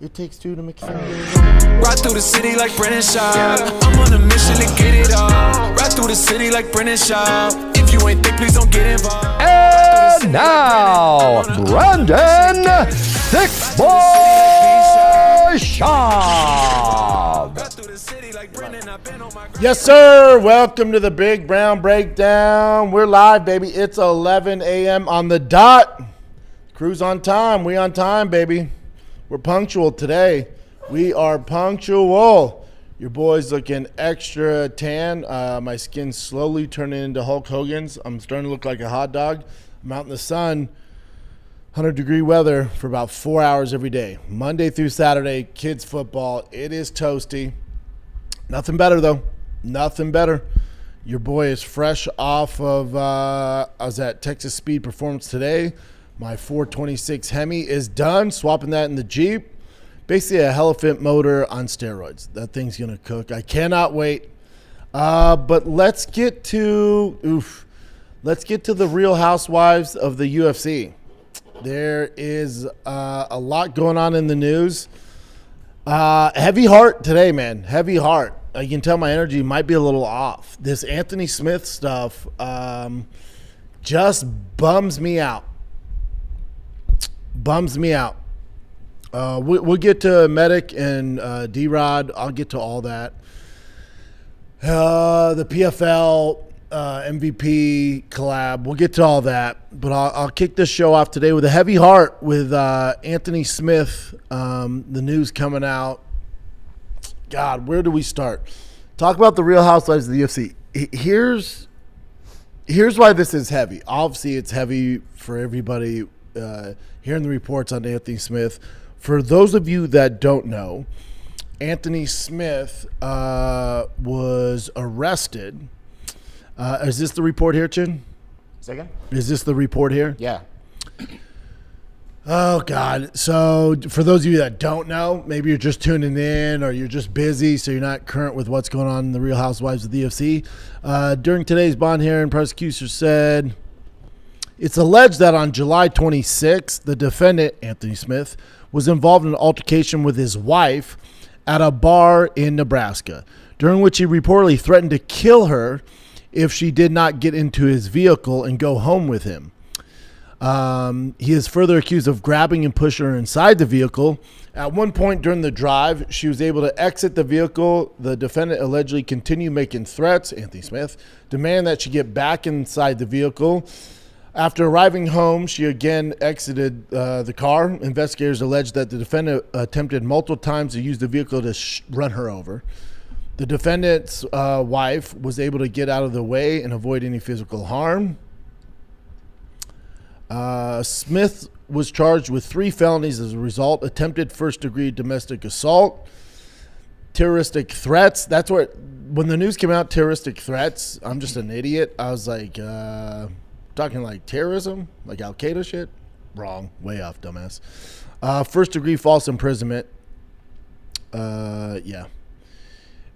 It takes two to make a sound. Ride through the city like Brendan Schaub. I'm on a mission to get it all. Ride through the city like Brendan Schaub. If you ain't thick, please don't get involved. And now, Brendan Thick Boy Schaub. Yes, sir. Welcome to the Big Brown Breakdown. We're live, baby. It's 11 a.m. on the dot. Crew's on time. We on time, baby. We're punctual today. We are punctual. Your boy's looking extra tan. My skin's slowly turning into Hulk Hogan's. I'm starting to look like a hot dog. I'm out in the sun, 100-degree weather for about 4 hours every day. Monday through Saturday, kids football. It is toasty. Nothing better, though. Nothing better. Your boy is fresh off of, I was at Texas Speed Performance today. My 426 Hemi is done. Swapping that in the Jeep. Basically a Elephant motor on steroids. That thing's going to cook. I cannot wait. But let's get to the Real Housewives of the UFC. There is a lot going on in the news. Heavy heart today, man. Heavy heart. You can tell my energy might be a little off. This Anthony Smith stuff just bums me out. Bums me out. We'll get to Medic and D-Rod. I'll get to all that. The PFL MVP collab. We'll get to all that. But I'll kick this show off today with a heavy heart with Anthony Smith. The news coming out. God, where do we start? Talk about the Real Housewives of the UFC. Here's why this is heavy. Obviously, it's heavy for everybody hearing the reports on Anthony Smith. For those of you that don't know, Anthony Smith was arrested. Is this the report here, Chin? Second? Is this the report here? Yeah. Oh, God. So for those of you that don't know, maybe you're just tuning in or you're just busy, so you're not current with what's going on in the Real Housewives of the UFC. During today's bond hearing, prosecutor said it's alleged that on July 26th, the defendant, Anthony Smith, was involved in an altercation with his wife at a bar in Nebraska, during which he reportedly threatened to kill her if she did not get into his vehicle and go home with him. He is further accused of grabbing and pushing her inside the vehicle. At one point during the drive, she was able to exit the vehicle. The defendant allegedly continued making threats, Anthony Smith, demanding that she get back inside the vehicle. After arriving home, she again exited the car. Investigators alleged that the defendant attempted multiple times to use the vehicle to run her over. The defendant's wife was able to get out of the way and avoid any physical harm. Smith was charged with 3 felonies as a result: attempted first-degree domestic assault, terroristic threats. That's what, when the news came out, terroristic threats, I'm just an idiot. I was like, talking like terrorism, like Al-Qaeda shit? Wrong. Way off, dumbass. First-degree false imprisonment. Yeah.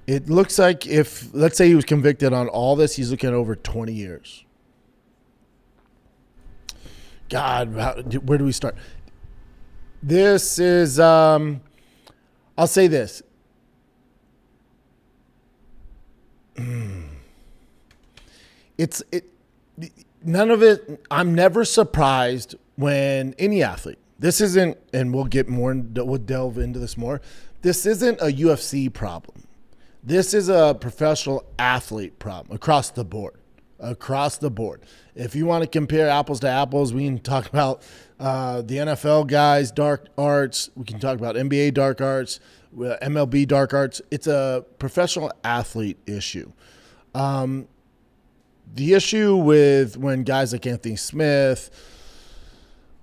It looks like if, let's say he was convicted on all this, he's looking at over 20 years. God, where do we start? This is, I'll say this. None of it, I'm never surprised when any athlete, this isn't, and we'll delve into this more. This isn't a UFC problem. This is a professional athlete problem across the board. Across the board. If you want to compare apples to apples, we can talk about the NFL guys, dark arts. We can talk about NBA dark arts, MLB dark arts. It's a professional athlete issue. The issue with when guys like Anthony Smith,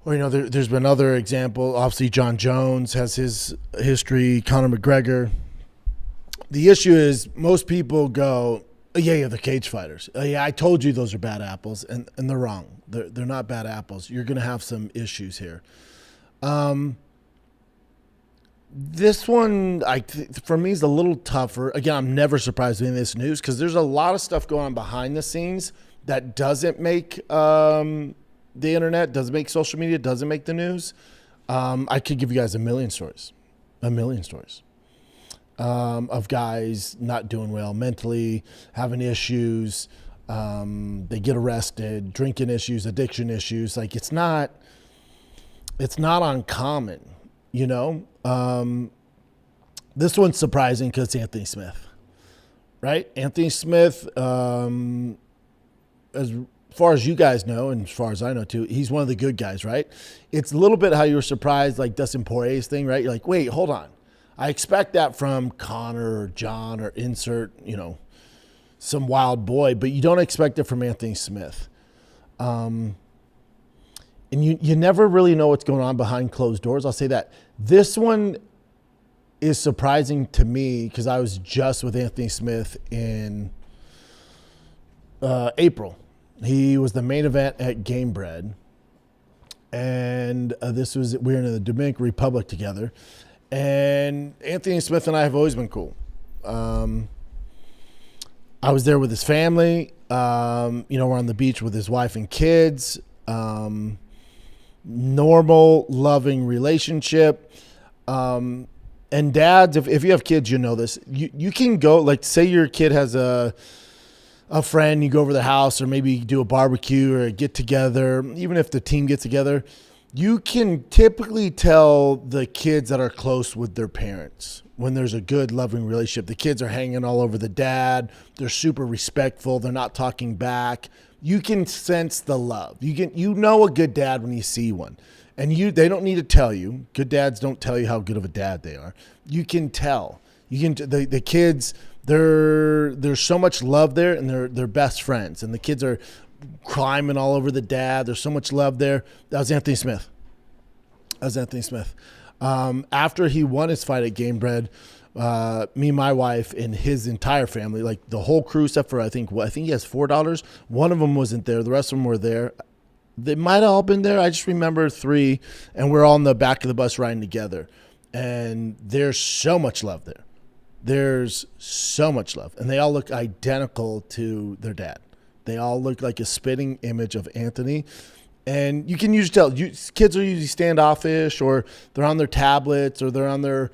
or, there's been other examples. Obviously, John Jones has his history, Conor McGregor. The issue is most people go, yeah, they're cage fighters. Yeah, I told you those are bad apples, and they're wrong. They're not bad apples. You're going to have some issues here. This one, for me, is a little tougher. Again, I'm never surprised in this news because there's a lot of stuff going on behind the scenes that doesn't make the internet, doesn't make social media, doesn't make the news. I could give you guys a million stories. A million stories of guys not doing well mentally, having issues. They get arrested, drinking issues, addiction issues. Like it's not uncommon, you know. This one's surprising because it's Anthony Smith, right? Anthony Smith, as far as you guys know, and as far as I know too, he's one of the good guys, right? It's a little bit how you were surprised, like Dustin Poirier's thing, right? You're like, wait, hold on. I expect that from Connor or John or insert, you know, some wild boy, but you don't expect it from Anthony Smith. And you never really know what's going on behind closed doors. I'll say that. This one is surprising to me because I was just with Anthony Smith in April. He was the main event at Game Bread. And we were in the Dominican Republic together. And Anthony Smith and I have always been cool. I was there with his family. We're on the beach with his wife and kids. Normal, loving relationship. And dads, if you have kids, you know this. You can go, like, say your kid has a friend, you go over the house, or maybe you do a barbecue or a get together. Even if the team gets together, you can typically tell the kids that are close with their parents when there's a good, loving relationship. The kids are hanging all over the dad. They're super respectful. They're not talking back. You can sense the love. You know a good dad when you see one. And they don't need to tell you. Good dads don't tell you how good of a dad they are. You can tell. The kids, there's so much love there, and they're best friends. And the kids are climbing all over the dad. There's so much love there. That was Anthony Smith. After he won his fight at Game Bread, me, my wife, and his entire family, like the whole crew, except for I think he has $4. One of them wasn't there. The rest of them were there. They might have all been there. I just remember 3, and we're all in the back of the bus riding together. And there's so much love there. There's so much love. And they all look identical to their dad. They all look like a spitting image of Anthony. And you can usually tell. Kids are usually standoffish, or they're on their tablets, or they're on their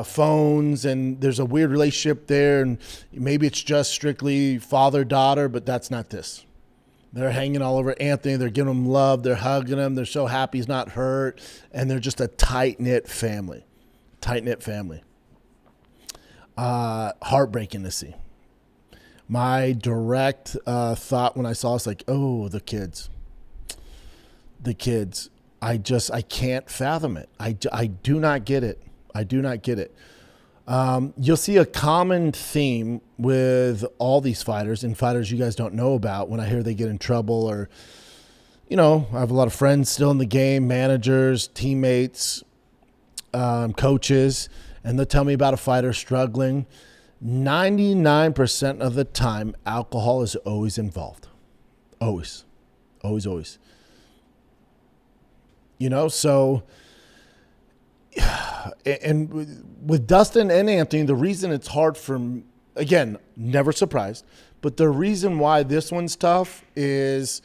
phones, and there's a weird relationship there. And maybe it's just strictly father-daughter, but that's not this. They're hanging all over Anthony. They're giving him love. They're hugging him. They're so happy he's not hurt. And they're just a tight-knit family. Heartbreaking to see. My direct thought when I saw it's like, oh, the kids. I can't fathom it. I do not get it. You'll see a common theme with all these fighters, and fighters you guys don't know about, when I hear they get in trouble, or, I have a lot of friends still in the game, managers, teammates, coaches, and they'll tell me about a fighter struggling. 99% of the time, alcohol is always involved. Always. So, and with Dustin and Anthony, the reason it's hard again, never surprised, but the reason why this one's tough is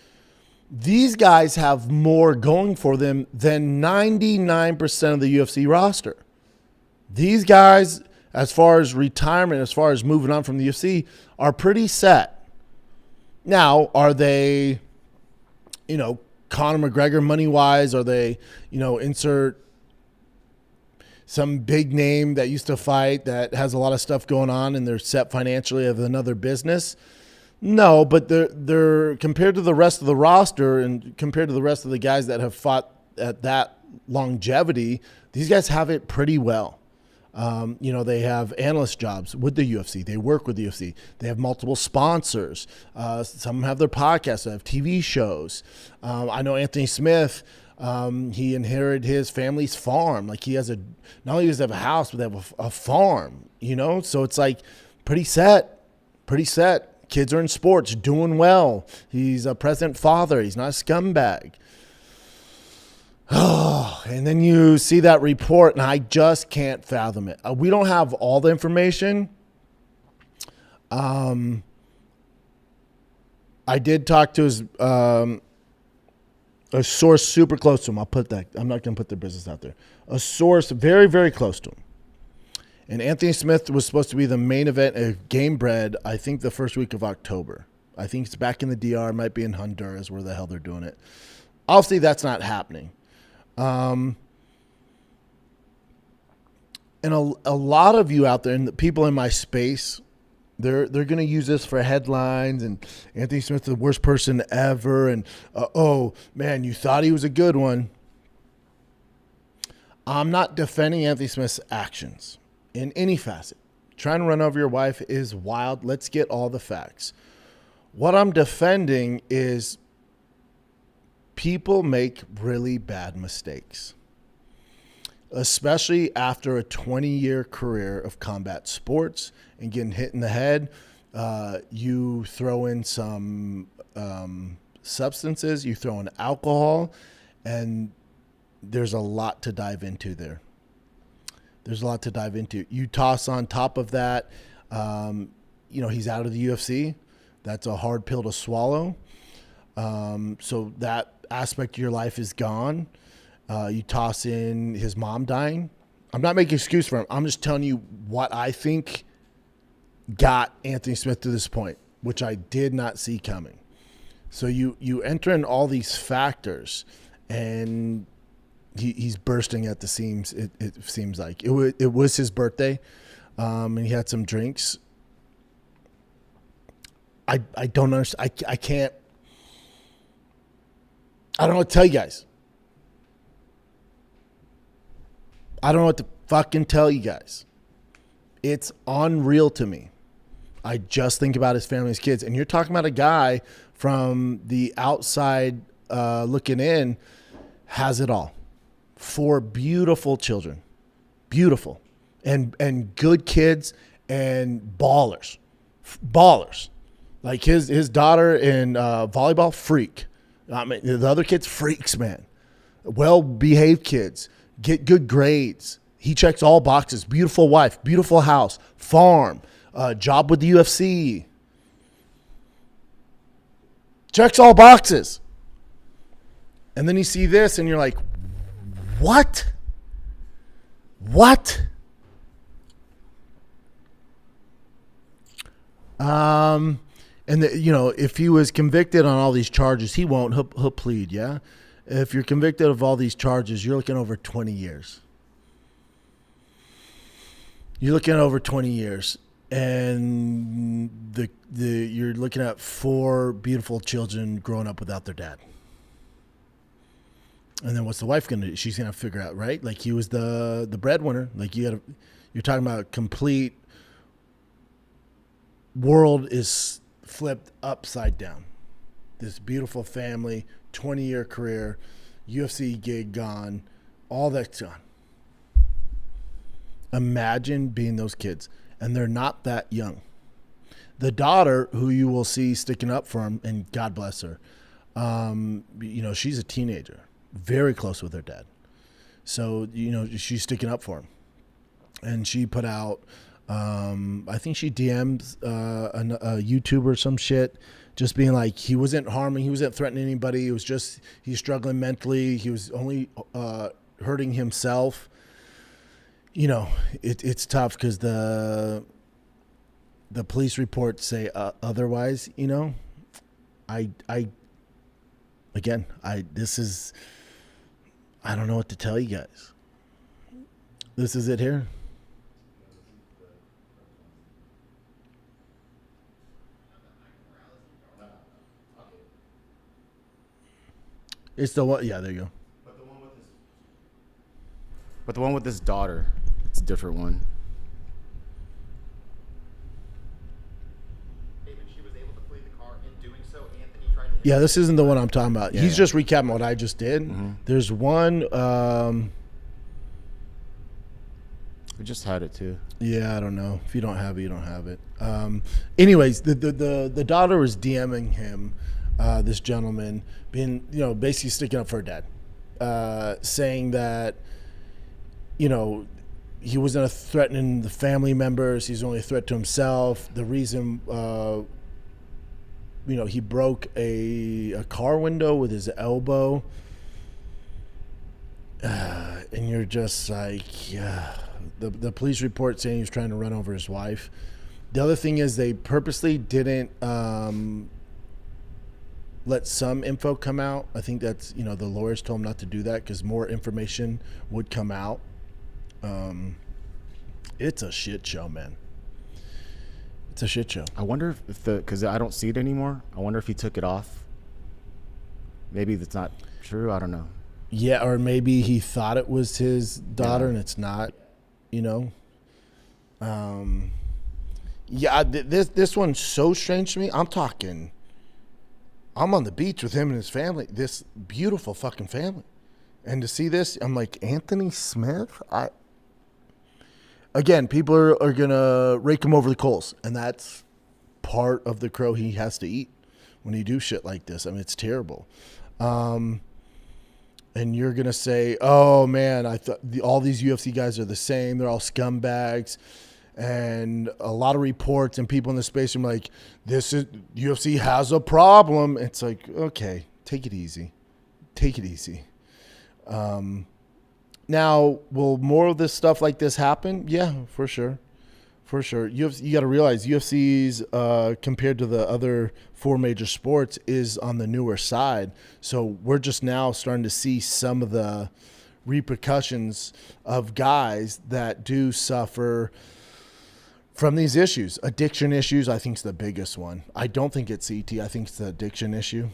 these guys have more going for them than 99% of the UFC roster. These guys, as far as retirement, as far as moving on from the UFC, are pretty set. Now, are they, Conor McGregor money-wise? Are they, insert some big name that used to fight that has a lot of stuff going on and they're set financially of another business? No, but they're compared to the rest of the roster and compared to the rest of the guys that have fought at that longevity, these guys have it pretty well. They have analyst jobs with the UFC. They work with the UFC. They have multiple sponsors. Some have their podcasts. They have TV shows. I know Anthony Smith, he inherited his family's farm. Like he has not only does he have a house, but they have a farm, So it's like pretty set. Kids are in sports, doing well. He's a present father. He's not a scumbag. Oh, and then you see that report, and I just can't fathom it. We don't have all the information. I did talk to his a source super close to him. I'm not going to put their business out there. A source very, very close to him. And Anthony Smith was supposed to be the main event of Game Bread, I think the first week of October. I think it's back in the DR, might be in Honduras, where the hell they're doing it. Obviously, that's not happening. And a lot of you out there, and the people in my space, they're going to use this for headlines, and Anthony Smith's the worst person ever, and oh, man, you thought he was a good one. I'm not defending Anthony Smith's actions in any facet. Trying to run over your wife is wild. Let's get all the facts. What I'm defending is people make really bad mistakes, especially after a 20-year career of combat sports and getting hit in the head. You throw in some substances, you throw in alcohol, and there's a lot to dive into there. There's a lot to dive into. You toss on top of that, he's out of the UFC. That's a hard pill to swallow. So that aspect of your life is gone. You toss in his mom dying. I'm not making an excuse for him. I'm just telling you what I think got Anthony Smith to this point, which I did not see coming. So you enter in all these factors, and he's bursting at the seams. It seems like it was his birthday, and he had some drinks. I don't understand. I can't. I don't know what to tell you guys. I don't know what to fucking tell you guys. It's unreal to me. I just think about his family, his kids. And you're talking about a guy from the outside looking in, has it all. 4 beautiful children. Beautiful. And good kids and ballers. Ballers. Like his daughter in volleyball, freak. I mean, the other kids, freaks, man. Well-behaved kids. Get good grades. He checks all boxes. Beautiful wife, beautiful house, farm, job with the UFC. Checks all boxes. And then you see this and you're like, what? What? And if he was convicted on all these charges, he won't. He'll plead, yeah? If you're convicted of all these charges, you're looking over 20 years. You're looking at over 20 years. And you're looking at 4 beautiful children growing up without their dad. And then what's the wife going to do? She's going to figure out, right? Like he was the breadwinner. Like you're talking about complete world is flipped upside down. This beautiful family, 20-year career, UFC gig gone, all that's gone. Imagine being those kids, and they're not that young. The daughter, who you will see sticking up for him, and God bless her, she's a teenager, very close with her dad. So, she's sticking up for him. And she put out, I think she DM'd a YouTuber or some shit, just being like, he wasn't harming, he wasn't threatening anybody. It was just, he's struggling mentally. He was only hurting himself. It's tough because the police reports say otherwise. I don't know what to tell you guys. This is it here. It's the one, yeah, there you go. But the one with his daughter, it's a different one. She was able to flee the car. In doing so, Anthony tried to hit Yeah, this isn't the one I'm talking about. Yeah. He's just recapping what I just did. Mm-hmm. There's one. We just had it too. Yeah, I don't know. If you don't have it, you don't have it. Anyways, the daughter was DMing him, this gentleman, being basically sticking up for her dad, saying that he wasn't threatening the family members. He's only a threat to himself. The reason he broke a car window with his elbow, and you're just like, yeah, The police report saying he was trying to run over his wife. The other thing is they purposely didn't let some info come out. I think that's, the lawyers told him not to do that because more information would come out. It's a shit show, man. It's a shit show. I wonder if because I don't see it anymore. I wonder if he took it off. Maybe that's not true. I don't know. Yeah, or maybe he thought it was his daughter and it's not, this one's so strange to me. I'm on the beach with him and his family, this beautiful fucking family. And to see this, I'm like, Anthony Smith? Again, people are going to rake him over the coals. And that's part of the crow he has to eat when you do shit like this. I mean, it's terrible. And you're going to say, oh, man, I thought all these UFC guys are the same. They're all scumbags. And a lot of reports and people in the space are like, UFC has a problem. It's like, okay, take it easy. Take it easy. Now, will more of this stuff like this happen? Yeah, for sure. For sure. You got to realize UFC's, compared to the other 4 major sports, is on the newer side. So we're just now starting to see some of the repercussions of guys that do suffer from these issues. Addiction issues, I think, is the biggest one. I don't think it's CT. I think it's the addiction issue.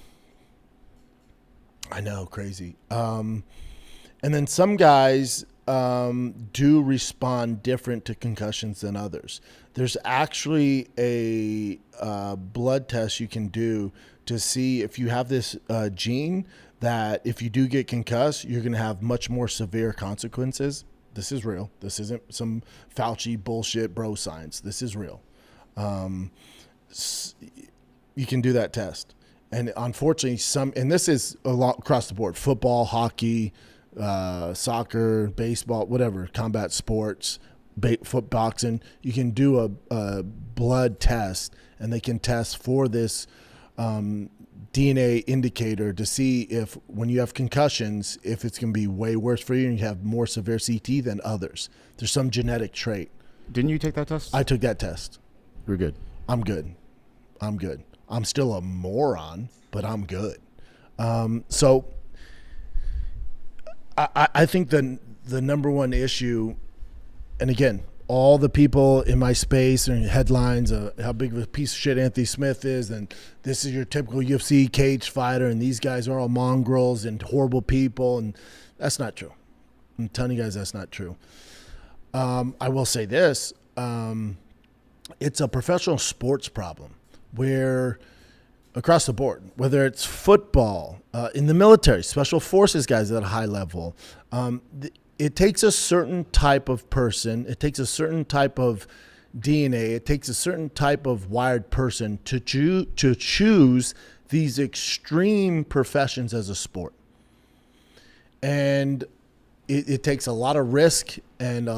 I know, crazy. And then some guys do respond different to concussions than others. There's actually a blood test you can do to see if you have this gene that if you do get concussed, you're going to have much more severe consequences. This is real. This isn't some Fauci bullshit bro science. This is real. You can do that test. And unfortunately, and this is a lot across the board, football, hockey, soccer, baseball, whatever, combat sports, foot boxing, you can do a blood test and they can test for this DNA indicator to see if when you have concussions, if it's going to be way worse for you and you have more severe CT than others. There's some genetic trait. Didn't you take that test? I took that test. You're good. I'm good. I'm still a moron, but I'm good. So I think the number one issue, and again, all the people in my space and headlines of how big of a piece of shit Anthony Smith is, and this is your typical UFC cage fighter, and these guys are all mongrels and horrible people, and that's not true. I'm telling you guys that's not true. I will say this. It's a professional sports problem where across the board, whether it's football, in the military, special forces guys at a high level, it takes a certain type of person, it takes a certain type of DNA, it takes a certain type of wired person to choose these extreme professions as a sport. And it takes a lot of risk and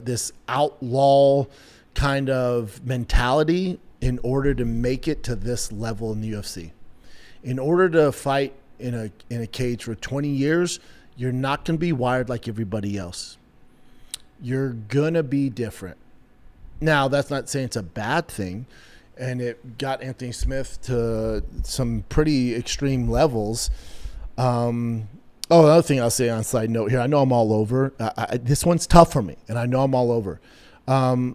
this outlaw kind of mentality in order to make it to this level in the UFC. In order to fight in a cage for 20 years, you're not going to be wired like everybody else. You're going to be different. Now, that's not saying it's a bad thing, and it got Anthony Smith to some pretty extreme levels. Another thing I'll say on a side note here, I know I'm all over. This one's tough for me, and I know I'm all over. You're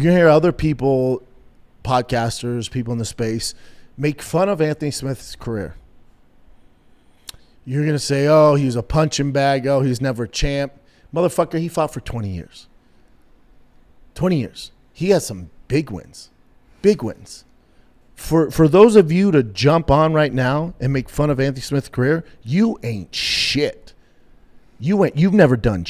going to hear other people, podcasters, people in the space, make fun of Anthony Smith's career. You're going to say, oh, he was a punching bag. Oh, he's never a champ. Motherfucker, he fought for 20 years. 20 years. He has some big wins. Big wins. For those of you to jump on right now and make fun of Anthony Smith's career, you ain't shit. You've never done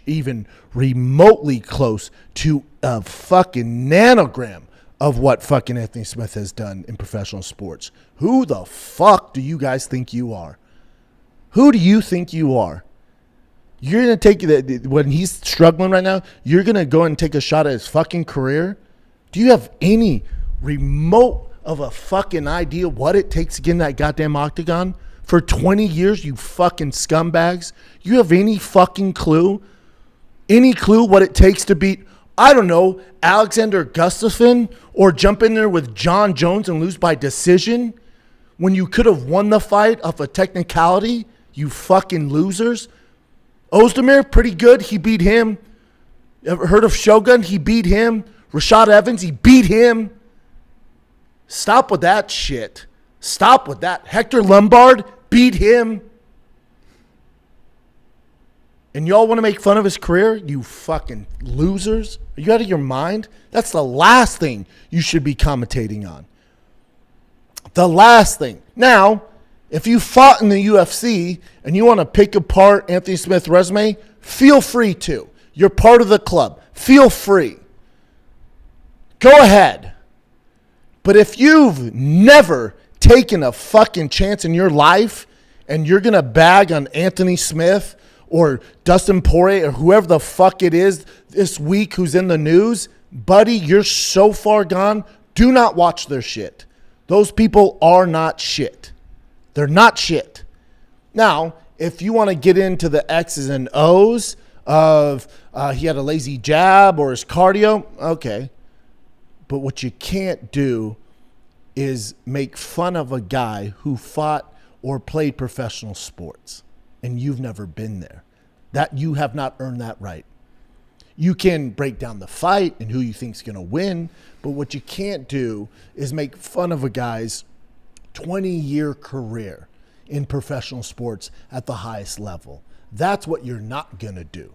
even remotely close to a fucking nanogram of what fucking Anthony Smith has done in professional sports. Who the fuck do you guys think you are? Who do you think you are? You're going to take that when he's struggling right now, you're going to go and take a shot at his fucking career? Do you have any remote of a fucking idea what it takes to get in that goddamn octagon for 20 years, you fucking scumbags? You have any fucking clue? Any clue what it takes to beat, I don't know, Alexander Gustafsson, or jump in there with John Jones and lose by decision when you could have won the fight off a technicality? You fucking losers. Ozdemir, pretty good. He beat him. Ever heard of Shogun? He beat him. Rashad Evans, he beat him. Stop with that shit. Stop with that. Hector Lombard beat him. And y'all want to make fun of his career? You fucking losers. Are you out of your mind? That's the last thing you should be commentating on. The last thing. Now, if you fought in the UFC and you want to pick apart Anthony Smith's resume, feel free to. You're part of the club. Feel free. Go ahead. But if you've never taken a fucking chance in your life and you're going to bag on Anthony Smith or Dustin Poirier or whoever the fuck it is this week who's in the news, buddy, you're so far gone. Do not watch their shit. Those people are not shit. They're not shit. Now, if you want to get into the X's and O's of he had a lazy jab or his cardio, okay. But what you can't do is make fun of a guy who fought or played professional sports and you've never been there. That you have not earned that right. You can break down the fight and who you think's going to win, but what you can't do is make fun of a guy's 20-year career in professional sports at the highest level. That's what you're not going to do.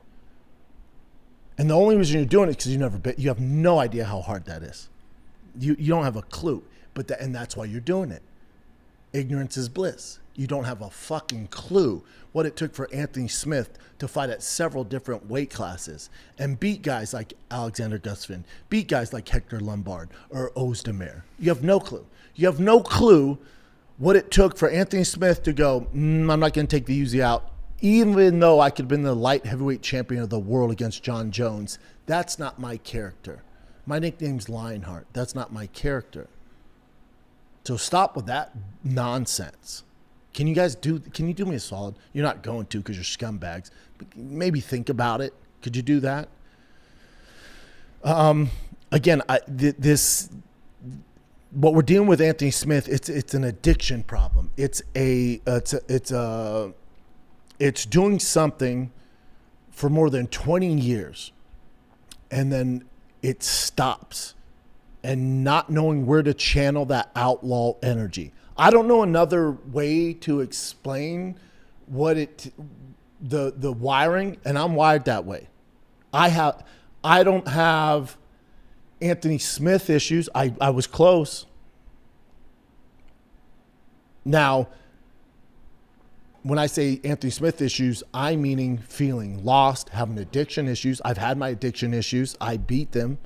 And the only reason you're doing it is because you have no idea how hard that is. You don't have a clue. And that's why you're doing it. Ignorance is bliss. You don't have a fucking clue what it took for Anthony Smith to fight at several different weight classes and beat guys like Alexander Gustafsson, beat guys like Hector Lombard or Ozdemir. You have no clue. You have no clue what it took for Anthony Smith to go, I'm not going to take the Uzi out, even though I could have been the light heavyweight champion of the world against John Jones. That's not my character. My nickname's Lionheart. That's not my character. So stop with that nonsense. Can you do me a solid? You're not going to because you're scumbags. But maybe think about it. Could you do that? Again, what we're dealing with Anthony Smith, it's an addiction problem. It's doing something for more than 20 years and then it stops and not knowing where to channel that outlaw energy. I don't know another way to explain what the wiring, and I'm wired that way. I don't have Anthony Smith issues. I was close. Now, when I say Anthony Smith issues, I'm meaning feeling lost, having addiction issues. I've had my addiction issues. I beat them,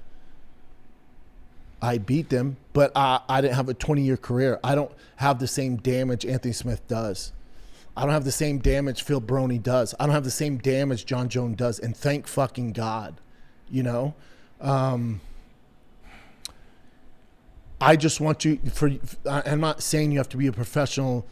but I didn't have a 20-year career. I don't have the same damage Anthony Smith does. I don't have the same damage Phil Brony does. I don't have the same damage John Jones does, and thank fucking God, you know? I just want you, I'm not saying you have to be a professional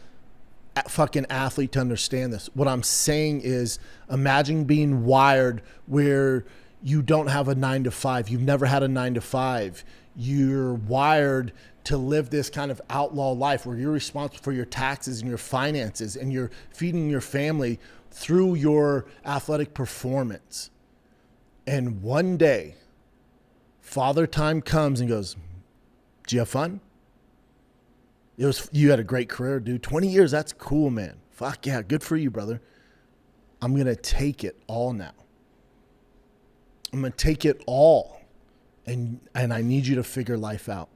fucking athlete to understand this. What I'm saying is imagine being wired where you don't have a 9-to-5. You've never had a 9-to-5. You're wired to live this kind of outlaw life where you're responsible for your taxes and your finances and you're feeding your family through your athletic performance. And one day, Father Time comes and goes, "Did you have fun? You had a great career, dude. 20 years, that's cool, man. Fuck yeah, good for you, brother. I'm going to take it all now. I'm going to take it all. And I need you to figure life out.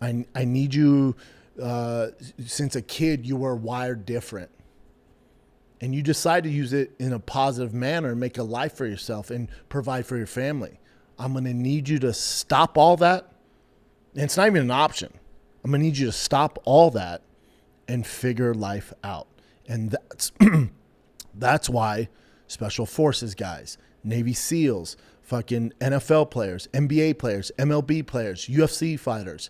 I need you, since a kid, you were wired different. And you decide to use it in a positive manner and make a life for yourself and provide for your family. I'm going to need you to stop all that. And it's not even an option. I'm going to need you to stop all that and figure life out. And that's why Special Forces guys, Navy SEALs, fucking NFL players, NBA players, MLB players, UFC fighters,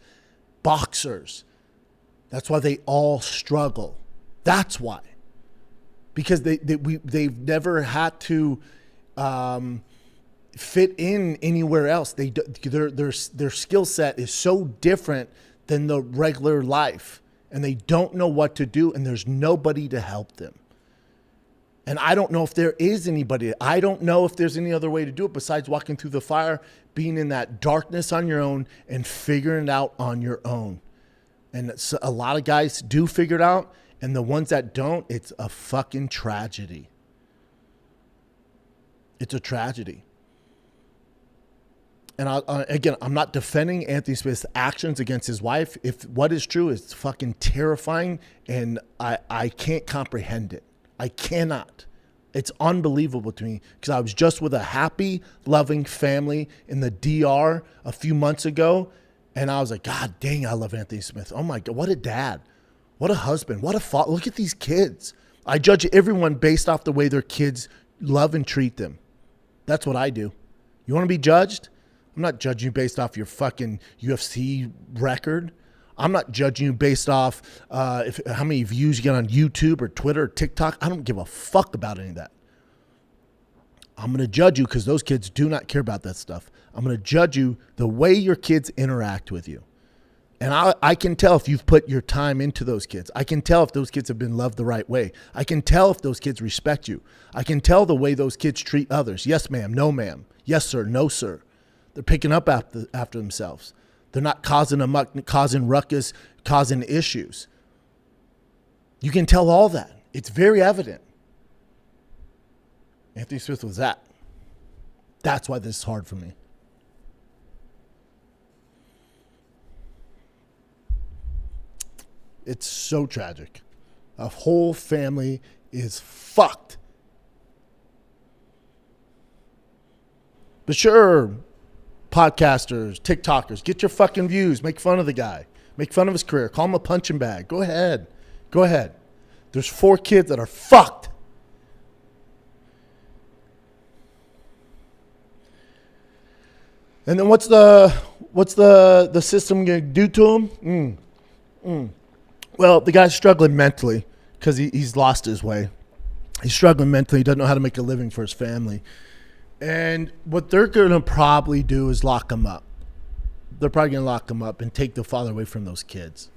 boxers, that's why they all struggle. That's why. Because they've never had to fit in anywhere else. Their skill set is so different than the regular life, and they don't know what to do, and there's nobody to help them. And I don't know if there is anybody. I don't know if there's any other way to do it besides walking through the fire, being in that darkness on your own, and figuring it out on your own. And a lot of guys do figure it out, and the ones that don't, it's a fucking tragedy. It's a tragedy. And again, I'm not defending Anthony Smith's actions against his wife. If what is true is fucking terrifying, and I can't comprehend it. I cannot. It's unbelievable to me, because I was just with a happy, loving family in the DR a few months ago, and I was like, God dang, I love Anthony Smith. Oh my God, what a dad. What a husband. What a father. Look at these kids. I judge everyone based off the way their kids love and treat them. That's what I do. You want to be judged? I'm not judging you based off your fucking UFC record. I'm not judging you based off how many views you get on YouTube or Twitter or TikTok. I don't give a fuck about any of that. I'm going to judge you because those kids do not care about that stuff. I'm going to judge you the way your kids interact with you. And I can tell if you've put your time into those kids. I can tell if those kids have been loved the right way. I can tell if those kids respect you. I can tell the way those kids treat others. Yes, ma'am. No, ma'am. Yes, sir. No, sir. They're picking up after themselves. They're not causing ruckus, causing issues. You can tell all that. It's very evident. Anthony Smith was that. That's why this is hard for me. It's so tragic. A whole family is fucked. But sure, podcasters, TikTokers, get your fucking views. Make fun of the guy. Make fun of his career. Call him a punching bag. Go ahead. Go ahead. There's 4 kids that are fucked. And then what's the system going to do to him? Well, the guy's struggling mentally because he's lost his way. He's struggling mentally. He doesn't know how to make a living for his family. And what they're going to probably do is lock him up. They're probably going to lock him up and take the father away from those kids.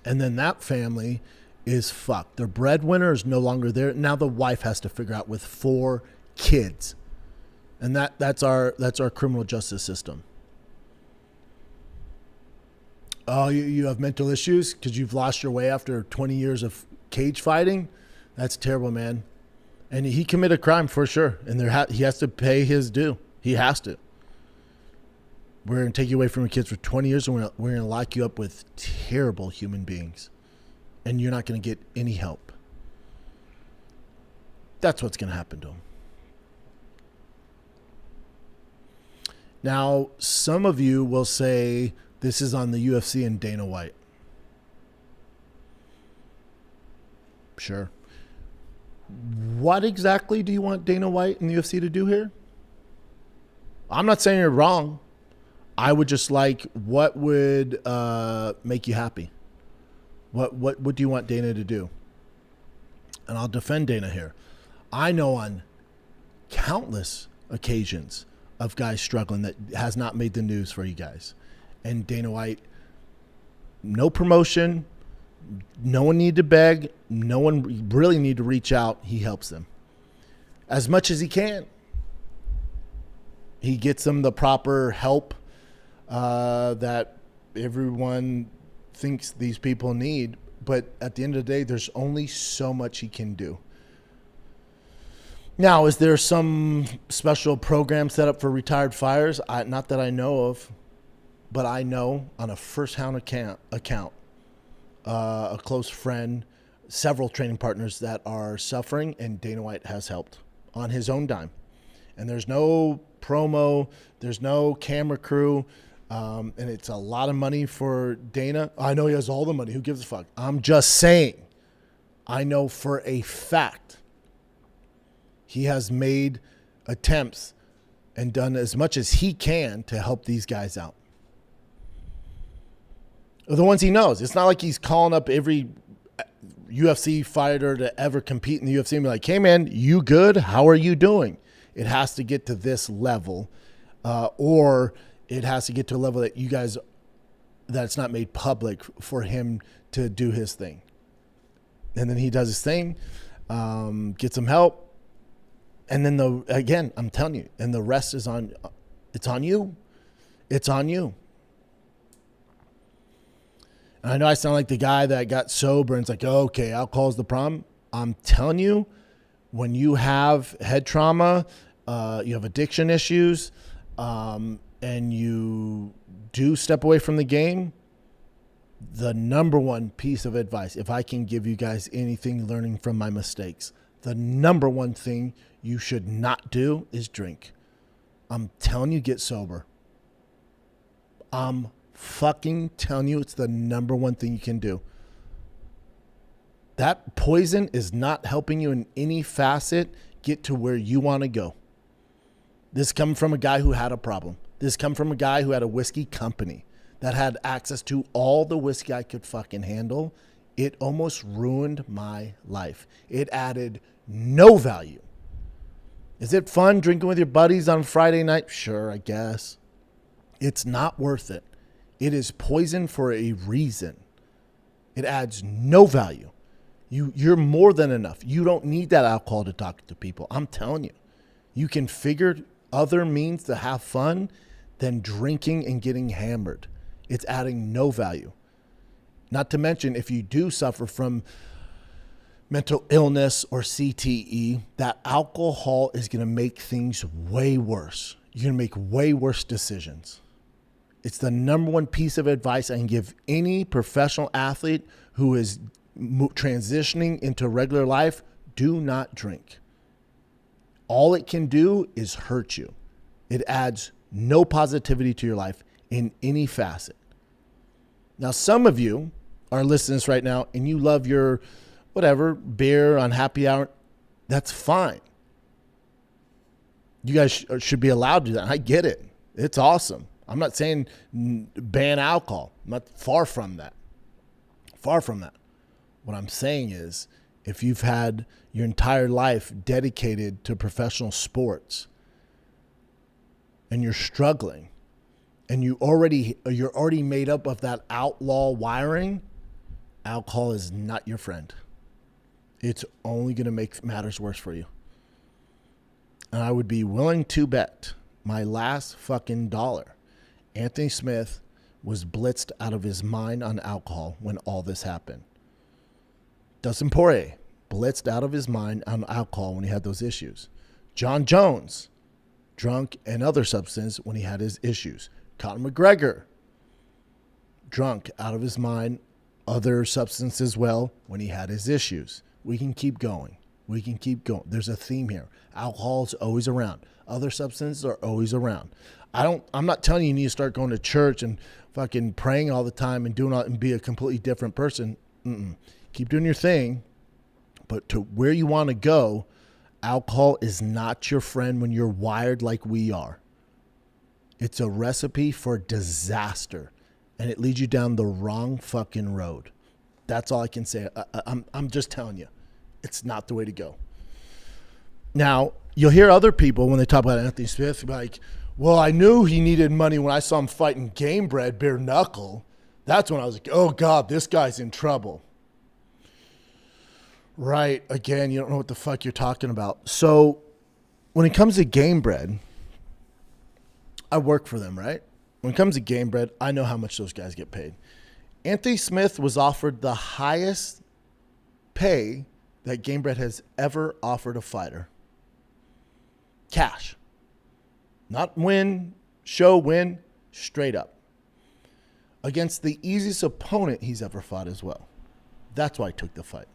And then that family is fucked. Their breadwinner is no longer there. Now the wife has to figure out with 4 kids. And that's our criminal justice system. Oh, you have mental issues because you've lost your way after 20 years of cage fighting? That's terrible, man. And he committed a crime for sure. And he has to pay his due. He has to. We're going to take you away from your kids for 20 years, and we're going to lock you up with terrible human beings. And you're not going to get any help. That's what's going to happen to him. Now, some of you will say this is on the UFC and Dana White. Sure. What exactly do you want Dana White and the UFC to do here? I'm not saying you're wrong. I would just like, what would make you happy? What do you want Dana to do? And I'll defend Dana here. I know on countless occasions of guys struggling that has not made the news for you guys. And Dana White, no promotion, no one need to beg, no one really need to reach out. He helps them as much as he can. He gets them the proper help that everyone thinks these people need. But at the end of the day, there's only so much he can do. Now, is there some special program set up for retired fighters? Not that I know of, but I know on a first-hand account, a close friend, several training partners that are suffering, and Dana White has helped on his own dime. And there's no promo, there's no camera crew, and it's a lot of money for Dana. I know he has all the money. Who gives a fuck? I'm just saying, I know for a fact he has made attempts and done as much as he can to help these guys out. The ones he knows. It's not like he's calling up every UFC fighter to ever compete in the UFC and be like, hey, man, you good? How are you doing? It has to get to this level, or it has to get to a level that you guys, that it's not made public for him to do his thing. And then he does his thing, gets some help. And then again, I'm telling you, and the rest is it's on you. It's on you. And I know I sound like the guy that got sober and it's like, oh, okay, alcohol's the problem. I'm telling you, when you have head trauma, you have addiction issues, and you do step away from the game, the number one piece of advice, if I can give you guys anything learning from my mistakes, the number one thing you should not do is drink. I'm telling you, get sober. I'm fucking telling you, it's the number one thing you can do. That poison is not helping you in any facet get to where you want to go. This coming from a guy who had a problem. This come from a guy who had a whiskey company that had access to all the whiskey I could fucking handle. It almost ruined my life. It added no value. Is it fun drinking with your buddies on Friday night? Sure, I guess. It's not worth it. It is poison for a reason. It adds no value. You're more than enough. You don't need that alcohol to talk to people. I'm telling you. You can figure other means to have fun than drinking and getting hammered. It's adding no value. Not to mention, if you do suffer from mental illness or CTE, that alcohol is going to make things way worse. You're going to make way worse decisions. It's the number one piece of advice I can give any professional athlete who is transitioning into regular life. Do not drink. All it can do is hurt you. It adds no positivity to your life in any facet. Now, some of you are listening to this right now and you love your whatever beer on happy hour. That's fine. You guys should be allowed to do that. I get it. It's awesome. I'm not saying ban alcohol. I'm not far from that. Far from that. What I'm saying is, if you've had your entire life dedicated to professional sports and you're struggling and you're already made up of that outlaw wiring, alcohol is not your friend. It's only going to make matters worse for you. And I would be willing to bet my last fucking dollar, Anthony Smith was blitzed out of his mind on alcohol when all this happened. Dustin Poirier, blitzed out of his mind on alcohol when he had those issues. John Jones, drunk and other substance when he had his issues. Conor McGregor, drunk out of his mind, other substance as well when he had his issues. We can keep going. We can keep going. There's a theme here. Alcohol is always around. Other substances are always around. I'm not telling you need to start going to church and fucking praying all the time and doing all and be a completely different person. Keep doing your thing, but to where you want to go, alcohol is not your friend when you're wired like we are. It's a recipe for disaster, and it leads you down the wrong fucking road. That's all I can say. I'm just telling you, it's not the way to go. Now, you'll hear other people when they talk about Anthony Smith be like, well, I knew he needed money when I saw him fighting Game Bread, bare knuckle. That's when I was like, oh, God, this guy's in trouble. Right. Again, you don't know what the fuck you're talking about. So when it comes to Game Bread, I work for them, right? When it comes to Game Bread, I know how much those guys get paid. Anthony Smith was offered the highest pay that Game Bread has ever offered a fighter. Cash. Not win, straight up. Against the easiest opponent he's ever fought as well. That's why I took the fight.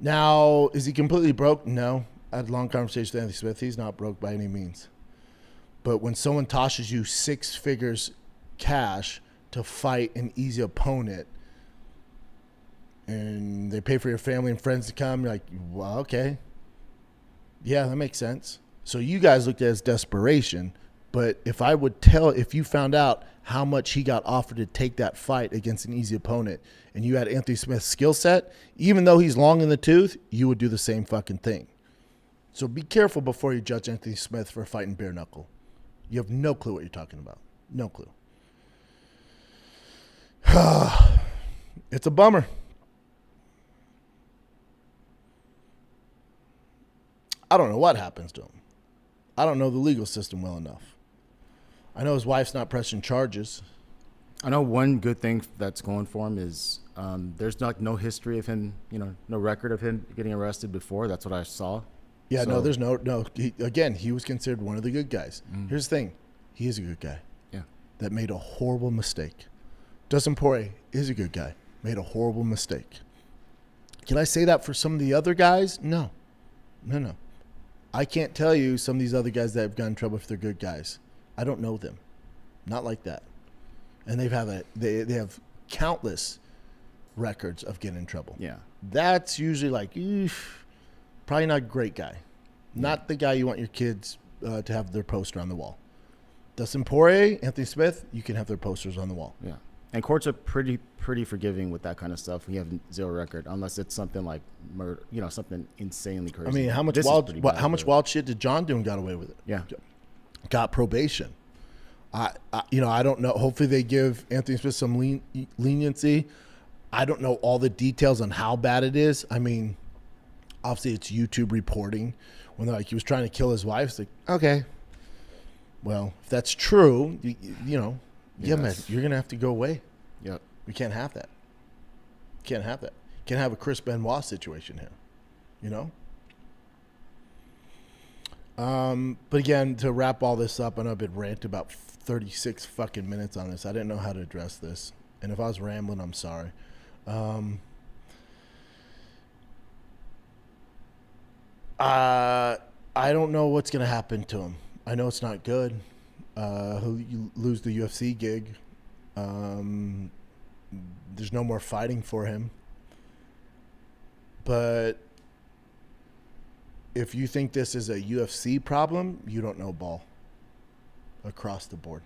Now, is he completely broke? No. I had a long conversation with Anthony Smith. He's not broke by any means. But when someone tosses you 6 figures cash to fight an easy opponent and they pay for your family and friends to come, you're like, well, okay. Yeah, that makes sense. So you guys looked at it as desperation. But if you found out how much he got offered to take that fight against an easy opponent, and you had Anthony Smith's skill set, even though he's long in the tooth, you would do the same fucking thing. So be careful before you judge Anthony Smith for fighting bare knuckle. You have no clue what you're talking about. No clue. It's a bummer. I don't know what happens to him. I don't know the legal system well enough. I know his wife's not pressing charges. I know one good thing that's going for him is there's no history of him, no record of him getting arrested before. That's what I saw. Yeah, so, there's no. He was considered one of the good guys. Here's the thing. He is a good guy. Yeah. That made a horrible mistake. Dustin Poirier is a good guy. Made a horrible mistake. Can I say that for some of the other guys? No. I can't tell you some of these other guys that have gotten in trouble if they're good guys. I don't know them. Not like that. And they have countless records of getting in trouble. Yeah. That's usually like, probably not a great guy. Not the guy you want your kids to have their poster on the wall. Dustin Poirier, Anthony Smith, you can have their posters on the wall. Yeah. And courts are pretty forgiving with that kind of stuff. We have zero record, unless it's something like murder, something insanely crazy. I mean, how much wild shit did John do and got away with it? Yeah. Got probation. I don't know. Hopefully they give Anthony Smith some leniency. I don't know all the details on how bad it is. I mean, obviously it's YouTube reporting. When they're like, he was trying to kill his wife, it's like, okay. Well, if that's true, man, you're going to have to go away. Yep. We can't have that. Can't have a Chris Benoit situation here, But again, to wrap all this up, I know I've been ranting about 36 fucking minutes on this. I didn't know how to address this. And if I was rambling, I'm sorry. I don't know what's going to happen to him. I know it's not good. He'll lose the UFC gig. There's no more fighting for him. But if you think this is a UFC problem, you don't know ball. Across the board.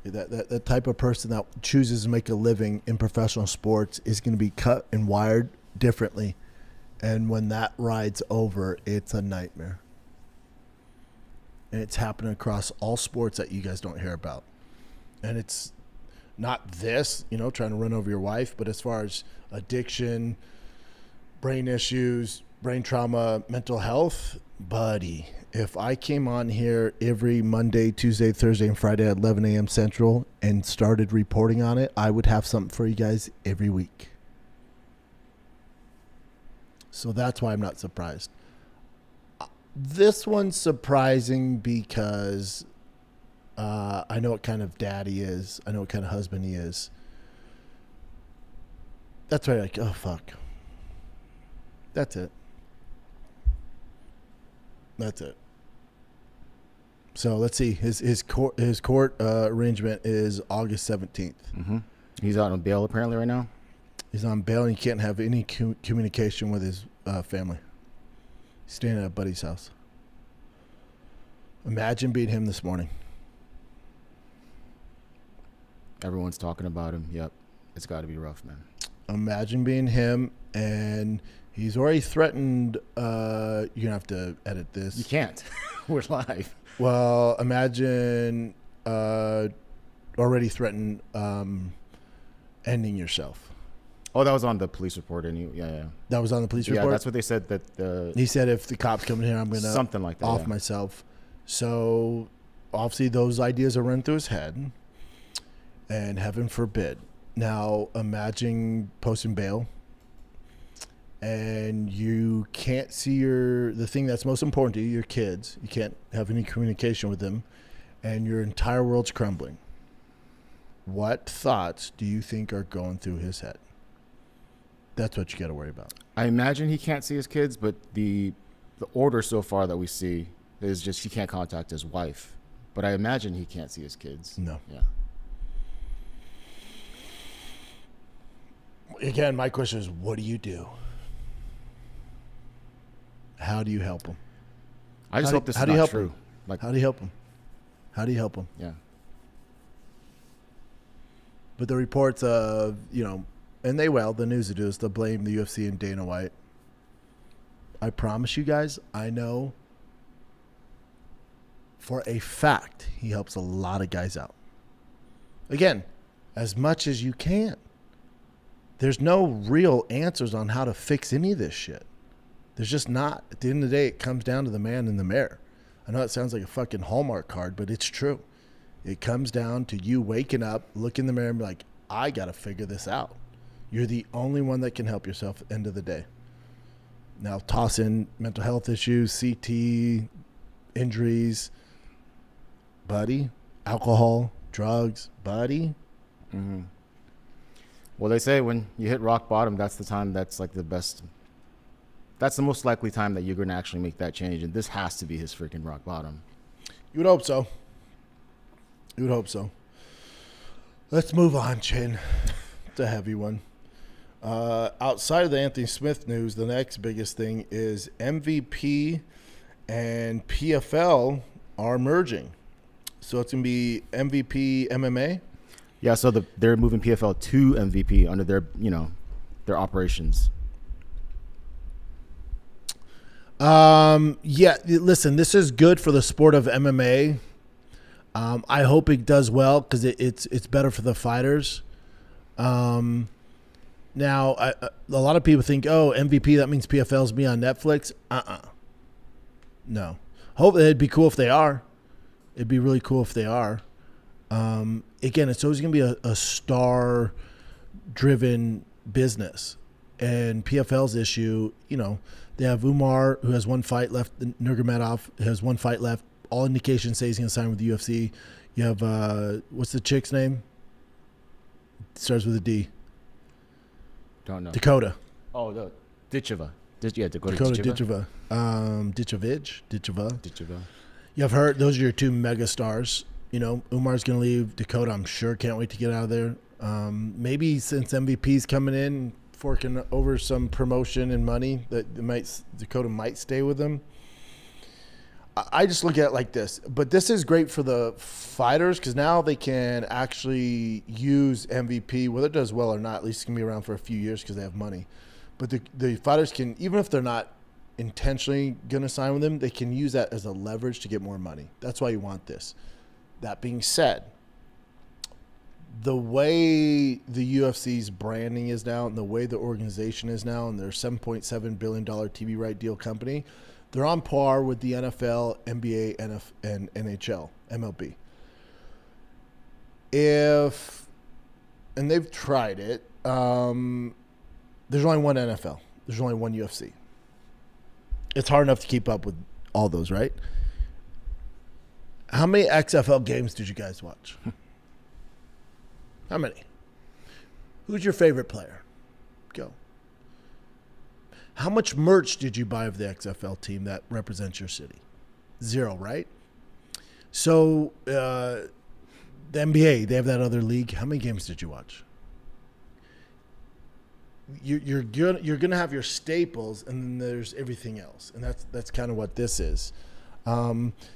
That type of person that chooses to make a living in professional sports is going to be cut and wired differently. And when that ride's over, it's a nightmare. And it's happening across all sports that you guys don't hear about. And it's not this, trying to run over your wife, but as far as addiction, brain issues, brain trauma, mental health, buddy, if I came on here every Monday, Tuesday, Thursday, and Friday at 11 a.m. Central and started reporting on it, I would have something for you guys every week. So that's why I'm not surprised. This one's surprising because I know what kind of dad he is. I know what kind of husband he is. That's why I'm like, oh, fuck. That's it. So let's see. His court arrangement is August 17th. Mm-hmm. He's out on bail apparently right now. He's on bail and he can't have any communication with his family. He's staying at a buddy's house. Imagine being him this morning. Everyone's talking about him. Yep. It's got to be rough, man. Imagine being him, and he's already threatened. You're going to have to edit this. You can't. We're live. Well, imagine already threatened ending yourself. Oh, that was on the police report. Yeah. That was on the police report? Yeah, that's what they said. He said if the cops come in here, I'm going to something like that, off myself. So, obviously, those ideas are running through his head. And heaven forbid. Now, imagine posting bail. And you can't see the thing that's most important to you, your kids. You can't have any communication with them. And your entire world's crumbling. What thoughts do you think are going through his head? That's what you got to worry about. I imagine he can't see his kids, but the order so far that we see is just he can't contact his wife. But I imagine he can't see his kids. No. Yeah. Again, my question is, what do you do? How do you help him? I just hope this how is do you not help true. him? Like, How do you help him? How do you help him? yeah. But the reports of, and the news will do is to blame the UFC and Dana White. I promise you guys, I know for a fact he helps a lot of guys out. Again, as much as you can. There's no real answers on how to fix any of this shit. There's just not. At the end of the day, it comes down to the man in the mirror. I know it sounds like a fucking Hallmark card, but it's true. It comes down to you waking up, look in the mirror, and be like, I got to figure this out. You're the only one that can help yourself at the end of the day. Now, toss in mental health issues, CT, injuries, buddy, alcohol, drugs, buddy. Mm-hmm. Well, they say when you hit rock bottom, that's the time that's like the best. That's the most likely time that you're going to actually make that change. And this has to be his freaking rock bottom. You would hope so. You would hope so. Let's move on, Chin. It's a heavy one. Outside of the Anthony Smith news, the next biggest thing is MVP and PFL are merging. So it's going to be MVP MMA. Yeah, so they're moving PFL to MVP under their operations. Yeah, listen, this is good for the sport of MMA. I hope it does well because it's better for the fighters. Now, a lot of people think, oh, MVP, that means PFL's be on Netflix. No. Hope it'd be cool if they are. It'd be really cool if they are. Again, it's always going to be a star-driven business. And PFL's issue, they have Umar, who has one fight left. Nurmagomedov has one fight left. All indications say he's going to sign with the UFC. You have, what's the chick's name? Starts with a D. Don't know. Dakota. Oh, no. Ditcheva. Dakota Ditcheva. Ditcheva. Yeah, I've heard those are your two mega stars. Umar's going to leave. Dakota, I'm sure, can't wait to get out of there. Maybe since MVP's coming in, forking over some promotion and money, that Dakota might stay with them. I just look at it like this. But this is great for the fighters because now they can actually use MVP, whether it does well or not. At least it's going to be around for a few years because they have money. But the fighters can, even if they're not intentionally going to sign with them, they can use that as a leverage to get more money. That's why you want this. That being said, the way the UFC's branding is now and the way the organization is now and their $7.7 billion TV right deal company, they're on par with the NFL, NBA, and NHL, MLB. And they've tried it, there's only one NFL. There's only one UFC. It's hard enough to keep up with all those, right? How many XFL games did you guys watch? How many? Who's your favorite player? Go. How much merch did you buy of the XFL team that represents your city? 0, right? So the NBA, they have that other league. How many games did you watch? You're gonna have your staples, and then there's everything else, and that's kind of what this is.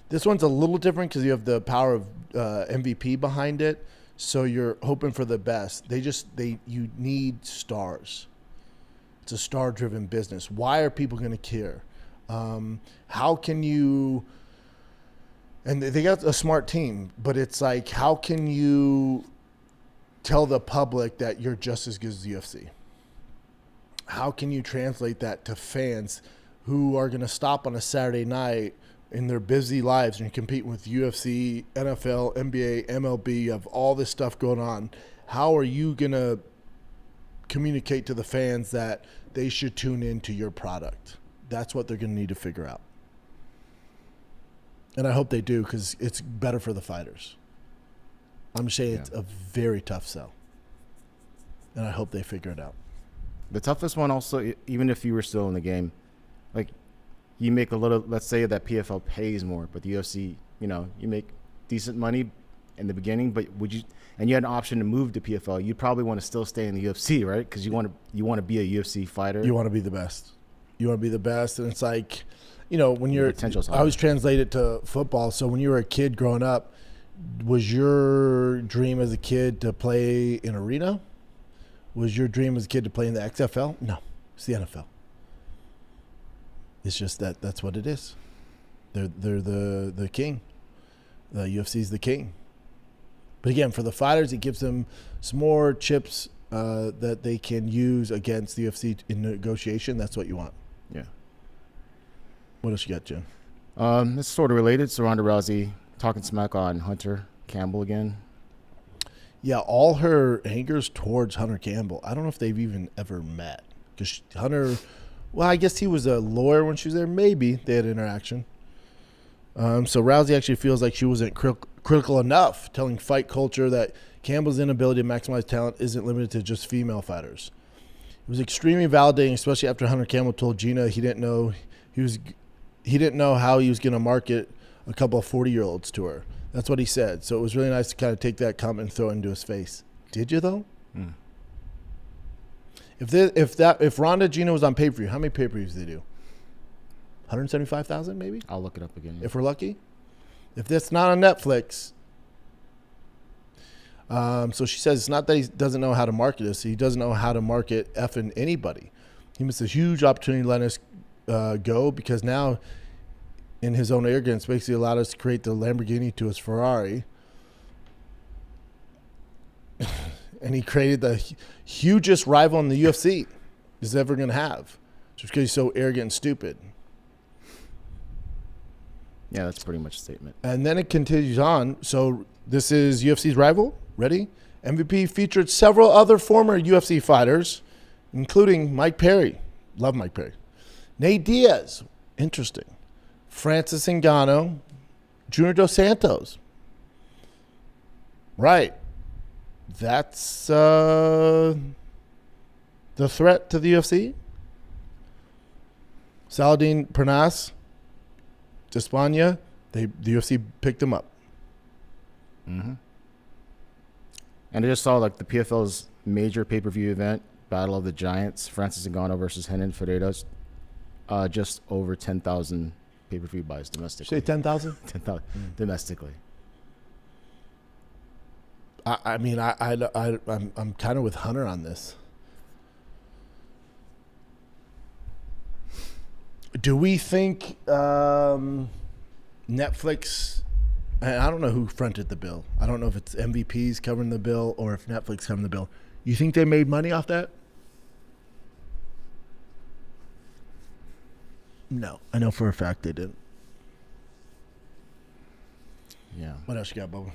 This one's a little different because you have the power of MVP behind it, so you're hoping for the best. You need stars. It's a star-driven business. Why are people going to care? How can you? And they got a smart team, but it's like, how can you tell the public that you're just as good as the UFC? How can you translate that to fans who are going to stop on a Saturday night in their busy lives and competing with UFC, NFL, NBA, MLB, you have all this stuff going on? How are you going to communicate to the fans that they should tune into your product? That's what they're going to need to figure out. And I hope they do because it's better for the fighters. I'm saying it's a very tough sell. And I hope they figure it out. The toughest one also, even if you were still in the game, like you make a little, let's say that PFL pays more, but the UFC, you make decent money in the beginning, but you had an option to move to PFL, you'd probably want to still stay in the UFC, right? Because you want to be a UFC fighter. You want to be the best. You want to be the best. And it's like, you know, when you're, potential's I higher. always translate it to football. So when you were a kid growing up, was your dream as a kid to play in arena? Was your dream as a kid to play in the XFL? No, it's the NFL. It's just that's what it is. They're the king. The UFC's the king. But again, for the fighters, it gives them some more chips that they can use against the UFC in negotiation. That's what you want. Yeah. What else you got, Jim? It's sort of related. So Ronda Rousey talking smack on Hunter Campbell again. Yeah, all her anger's towards Hunter Campbell. I don't know if they've even ever met. Because Hunter, well, I guess he was a lawyer when she was there. Maybe they had interaction. So Rousey actually feels like she wasn't critical enough, telling Fight Culture that Campbell's inability to maximize talent isn't limited to just female fighters. It was extremely validating, especially after Hunter Campbell told Gina he didn't know how he was going to market a couple of 40-year-olds to her. That's what he said. So it was really nice to kind of take that comment and throw it into his face. Did you though? Mm. If Ronda Gina was on pay-per-view, how many pay-per-views did they do? 175,000 maybe? I'll look it up again. If we're lucky. If that's not on Netflix. So she says it's not that he doesn't know how to market this. He doesn't know how to market effing anybody. He missed a huge opportunity to let us go because now, in his own arrogance, basically allowed us to create the Lamborghini to his Ferrari. And he created the hugest rival in the UFC is ever going to have. Just because he's so arrogant and stupid. Yeah, that's pretty much a statement. And then it continues on. So this is UFC's rival. Ready? MVP featured several other former UFC fighters, including Mike Perry. Love Mike Perry. Nate Diaz. Interesting. Francis Ngannou. Junior Dos Santos. Right. That's the threat to the UFC. Saladin Pernas. Espana, the UFC picked him up. Mm-hmm. And I just saw like the PFL's major pay-per-view event, Battle of the Giants, Francis Ngannou versus Renan Ferreira, just over 10,000 pay-per-view buys domestically. Say 10,000? 10,000 domestically. I mean, I'm kind of with Hunter on this. Do we think Netflix, I don't know who fronted the bill. I don't know if it's MVPs covering the bill or if Netflix covering the bill. You think they made money off that? No. I know for a fact they didn't. Yeah. What else you got, Bubba?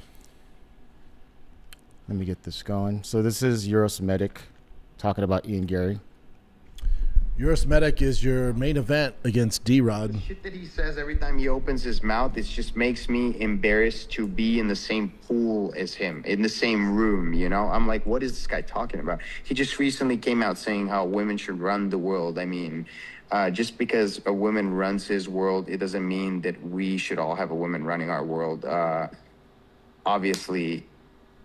Let me get this going. So this is Eurosmetic talking about Ian Garry. Eurosmetic is your main event against D-Rod. The shit that he says every time he opens his mouth, it just makes me embarrassed to be in the same pool as him, in the same room, you know? I'm like, what is this guy talking about? He just recently came out saying how women should run the world. I mean, just because a woman runs his world, it doesn't mean that we should all have a woman running our world. Obviously,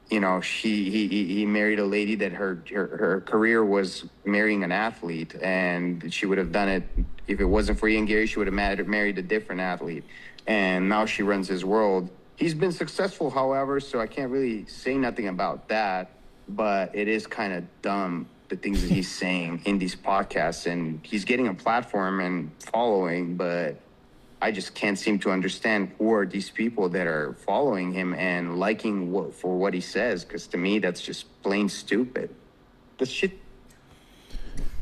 you know, he married a lady that her career was marrying an athlete, and she would have done it if it wasn't for Ian Garry. She would have married a different athlete, and now she runs his world. He's been successful, however, so I can't really say nothing about that. But it is kind of dumb the things that he's saying in these podcasts, and he's getting a platform and following, but I just can't seem to understand who are these people that are following him and liking what he says, because to me, that's just plain stupid. The shit.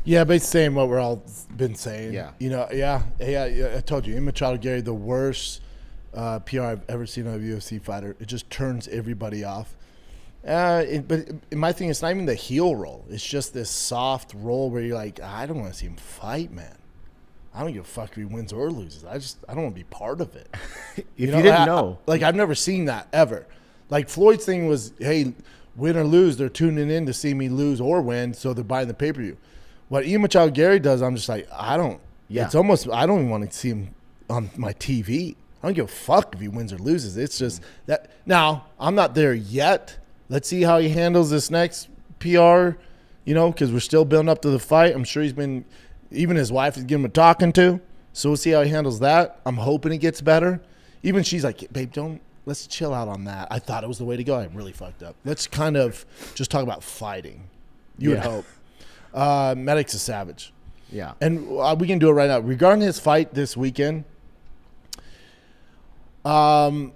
Yeah, but it's saying what we're all been saying. Yeah. You know, yeah, I told you, Ian Machado Garry, the worst PR I've ever seen of a UFC fighter. It just turns everybody off. But my thing is not even the heel role. It's just this soft role where you're like, I don't want to see him fight, man. I don't give a fuck if he wins or loses. I don't want to be part of it. If you didn't know. I've never seen that ever. Like Floyd's thing was, hey, win or lose, they're tuning in to see me lose or win, so they're buying the pay-per-view. What Ian Machado Garry does, I'm just like, it's almost, I don't even want to see him on my TV. I don't give a fuck if he wins or loses. It's just that. Now, I'm not there yet. Let's see how he handles this next PR, because we're still building up to the fight. I'm sure he's been, even his wife is giving him a talking to. So we'll see how he handles that. I'm hoping it gets better. Even she's like, babe, let's chill out on that. I thought it was the way to go. I really fucked up. Let's kind of just talk about fighting. You would hope. Medic's a savage. Yeah. And we can do it right now. Regarding his fight this weekend, Medic's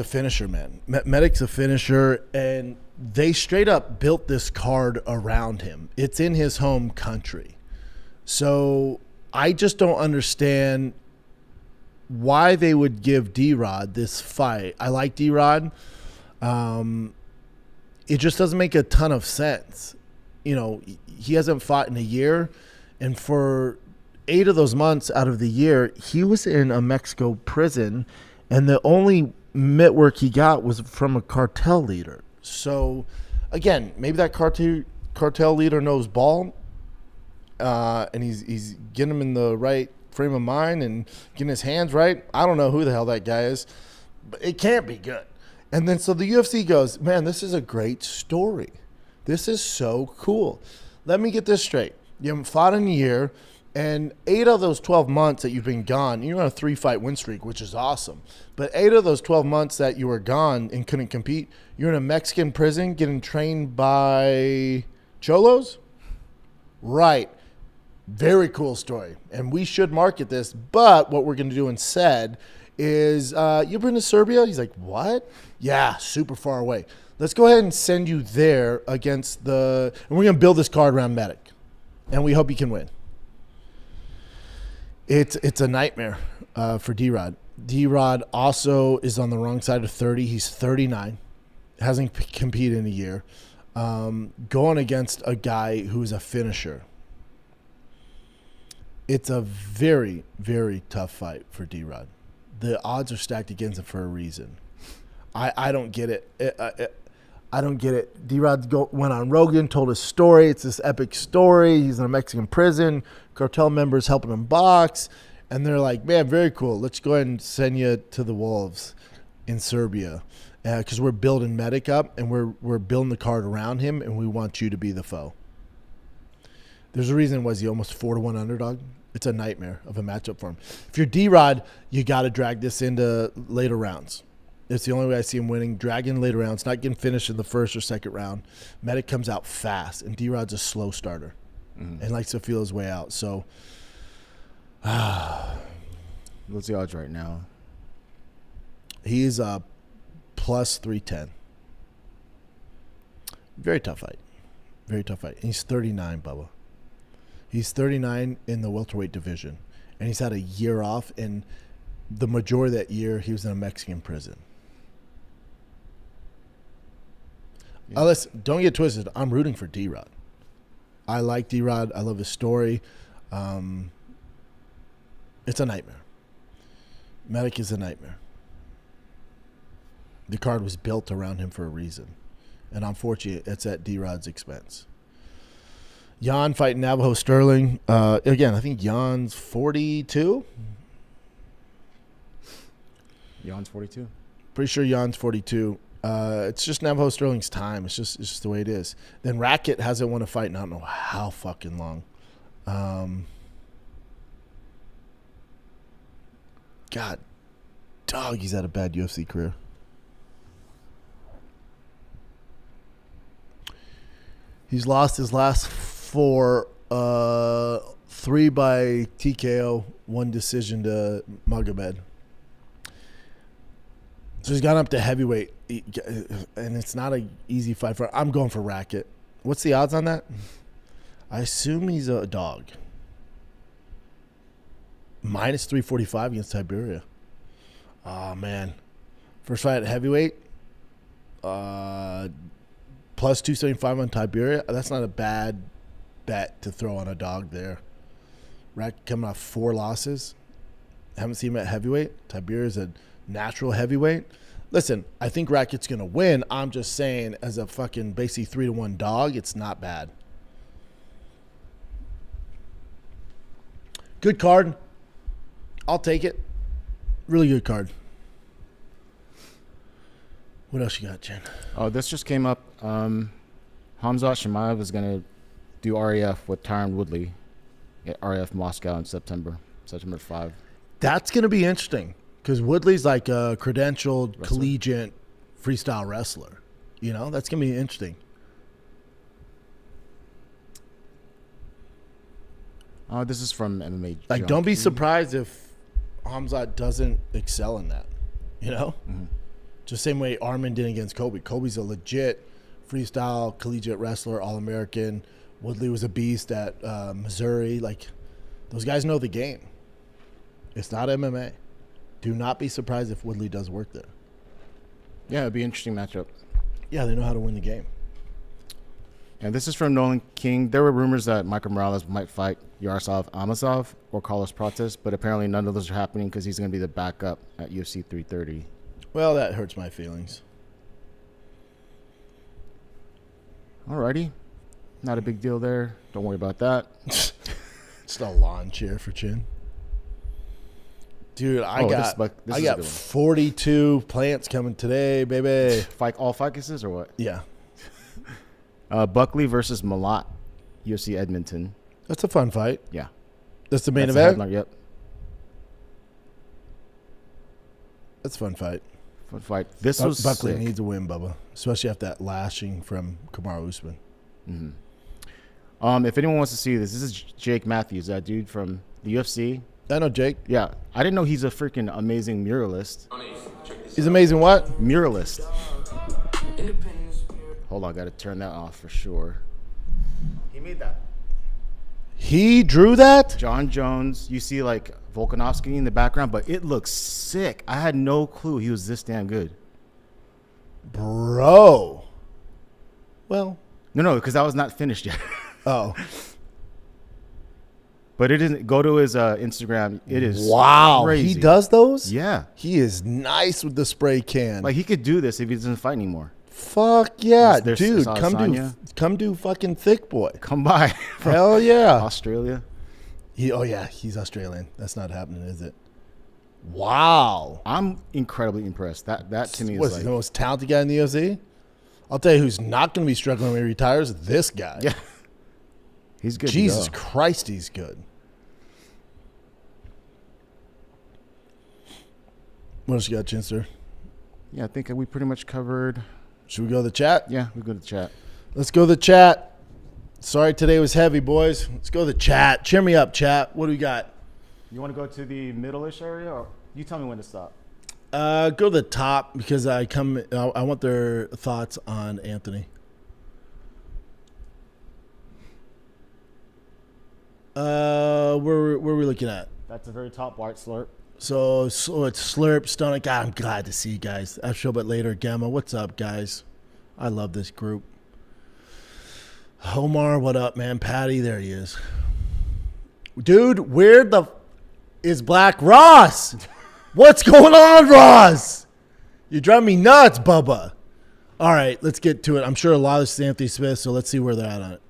a finisher, man. Medic's a finisher, and they straight up built this card around him. It's in his home country. So I just don't understand why they would give D-Rod this fight. I like D-Rod. It just doesn't make a ton of sense. You know, he hasn't fought in a year, and for 8 of those months out of the year, he was in a Mexico prison, and the only mitt work he got was from a cartel leader. So, again, maybe that cartel leader knows ball, and he's getting him in the right frame of mind and getting his hands right. I don't know who the hell that guy is, but it can't be good. And then so the UFC goes, man, this is a great story. This is so cool. Let me get this straight. You haven't fought in a year, and 8 of those 12 months that you've been gone, you're on a 3-fight win streak, which is awesome. But 8 of those 12 months that you were gone and couldn't compete, you're in a Mexican prison getting trained by Cholos? Right. Very cool story. And we should market this, but what we're going to do instead is, you've been to Serbia? He's like, what? Yeah, super far away. Let's go ahead and send you there against and we're going to build this card around Medic. And we hope he can win. It's a nightmare for D-Rod. D-Rod also is on the wrong side of 30. He's 39. Hasn't competed in a year. Going against a guy who's a finisher. It's a very, very tough fight for D-Rod. The odds are stacked against him for a reason. I don't get it. I don't get it. D-Rod went on Rogan, told his story. It's this epic story. He's in a Mexican prison. Cartel members helping him box. And they're like, man, very cool. Let's go ahead and send you to the Wolves in Serbia. Because we're building Medic up, and we're building the card around him, and we want you to be the foe. There's a reason was he almost 4-1 underdog. It's a nightmare of a matchup for him. If you're D-Rod, you got to drag this into later rounds. It's the only way I see him winning. Dragging later rounds, not getting finished in the first or second round. Medic comes out fast, and D-Rod's a slow starter and likes to feel his way out. So, what's the odds right now? He's plus 310. Very tough fight. Very tough fight. And he's 39, Bubba. He's 39 in the welterweight division, and he's had a year off, and the majority of that year he was in a Mexican prison. Yeah. Listen, don't get twisted. I'm rooting for D-Rod. I like D-Rod. I love his story. It's a nightmare. Medic is a nightmare. The card was built around him for a reason, and unfortunately, it's at D-Rod's expense. Jan fighting Navajo Sterling. Again, I think Jan's 42. Jan's 42. Pretty sure Jan's 42. It's just Navajo Sterling's time. It's just the way it is. Then Rackett hasn't won a fight in I don't know how fucking long. God, dog, he's had a bad UFC career. He's lost his last 4, 3 by TKO, 1 decision to Magomed. So he's gone up to heavyweight, and it's not an easy fight for him. I'm going for Rackett. What's the odds on that? I assume he's a dog. Minus 345 against Tiberia. Oh, man. First fight at heavyweight. Plus 275 on Tiberia. That's not a bad bet to throw on a dog there. Rackett coming off 4 losses. Haven't seen him at heavyweight. Tiberia's a natural heavyweight. Listen, I think Rackett's going to win. I'm just saying, as a fucking basically 3-1 dog, it's not bad. Good card. I'll take it. Really good card. What else you got, Jen? Oh, this just came up. Hamzat Chimaev is going to do RAF with Tyron Woodley. at RF Moscow in September 5. That's going to be interesting because Woodley's like a credentialed collegiate freestyle wrestler. You know, that's going to be interesting. This is from MMA. Like, don't be surprised if Hamzat doesn't excel in that. You know? Mm-hmm. Just same way Armin did against Kobe. Kobe's a legit freestyle collegiate wrestler, All-American. Woodley was a beast at Missouri. Like, those guys know the game. It's not MMA. Do not be surprised if Woodley does work there. Yeah, it'd be an interesting matchup. Yeah, they know how to win the game. And this is from Nolan King. There were rumors that Michael Morales might fight Yaroslav Amosov or Carlos Prates, but apparently none of those are happening because he's going to be the backup at UFC 330. Well, that hurts my feelings. Alrighty. Not a big deal there. Don't worry about that. Just a lawn chair for Chin. Dude, I got 42 plants coming today, baby. All ficuses or what? Yeah. Buckley versus Malat, UFC Edmonton. That's a fun fight. Yeah. That's the main That's event? the headline, yep. That's a fun fight. Fun fight. This was Buckley sick. needs a win, Bubba. Especially after that lashing from Kamaru Usman. Mm-hmm. If anyone wants to see this is Jake Matthews, that dude from the UFC. I know Jake. Yeah. I didn't know he's a freaking amazing muralist. He's amazing what? Muralist. Hold on, I got to turn that off for sure. He made that. He drew that? John Jones. You see like Volkanovski in the background, but it looks sick. I had no clue he was this damn good. Bro. Well. No, because that was not finished yet. Oh. But it isn't. Go to his Instagram. It is crazy. He does those? Yeah. He is nice with the spray can. Like he could do this if he doesn't fight anymore. Fuck yeah, There's dude. Adesanya. Come do fucking Thick Boy. Come by. Hell yeah. Australia. He's Australian. That's not happening, is it? Wow. I'm incredibly impressed. That to me is What's like the most talented guy in the UFC? I'll tell you who's not going to be struggling when he retires. This guy. Yeah. He's good. Jesus Christ, he's good. What else you got, Chinster? Yeah, I think we pretty much covered. Should we go to the chat? Yeah, we go to the chat. Let's go to the chat. Sorry today was heavy, boys. Let's go to the chat. Cheer me up, chat. What do we got? You want to go to the middle-ish area, or you tell me when to stop? Go to the top because I want their thoughts on Anthony. Where are we looking at? That's the very top, White Slurp. So it's Slurp, Stomach. God, I'm glad to see you guys. I'll show a bit later. Gamma, what's up, guys? I love this group. Omar, what up, man? Patty, there he is. Dude, where the is Black Ross? What's going on, Ross? You drive me nuts, Bubba. All right, let's get to it. I'm sure a lot of this is Anthony Smith, so let's see where they're at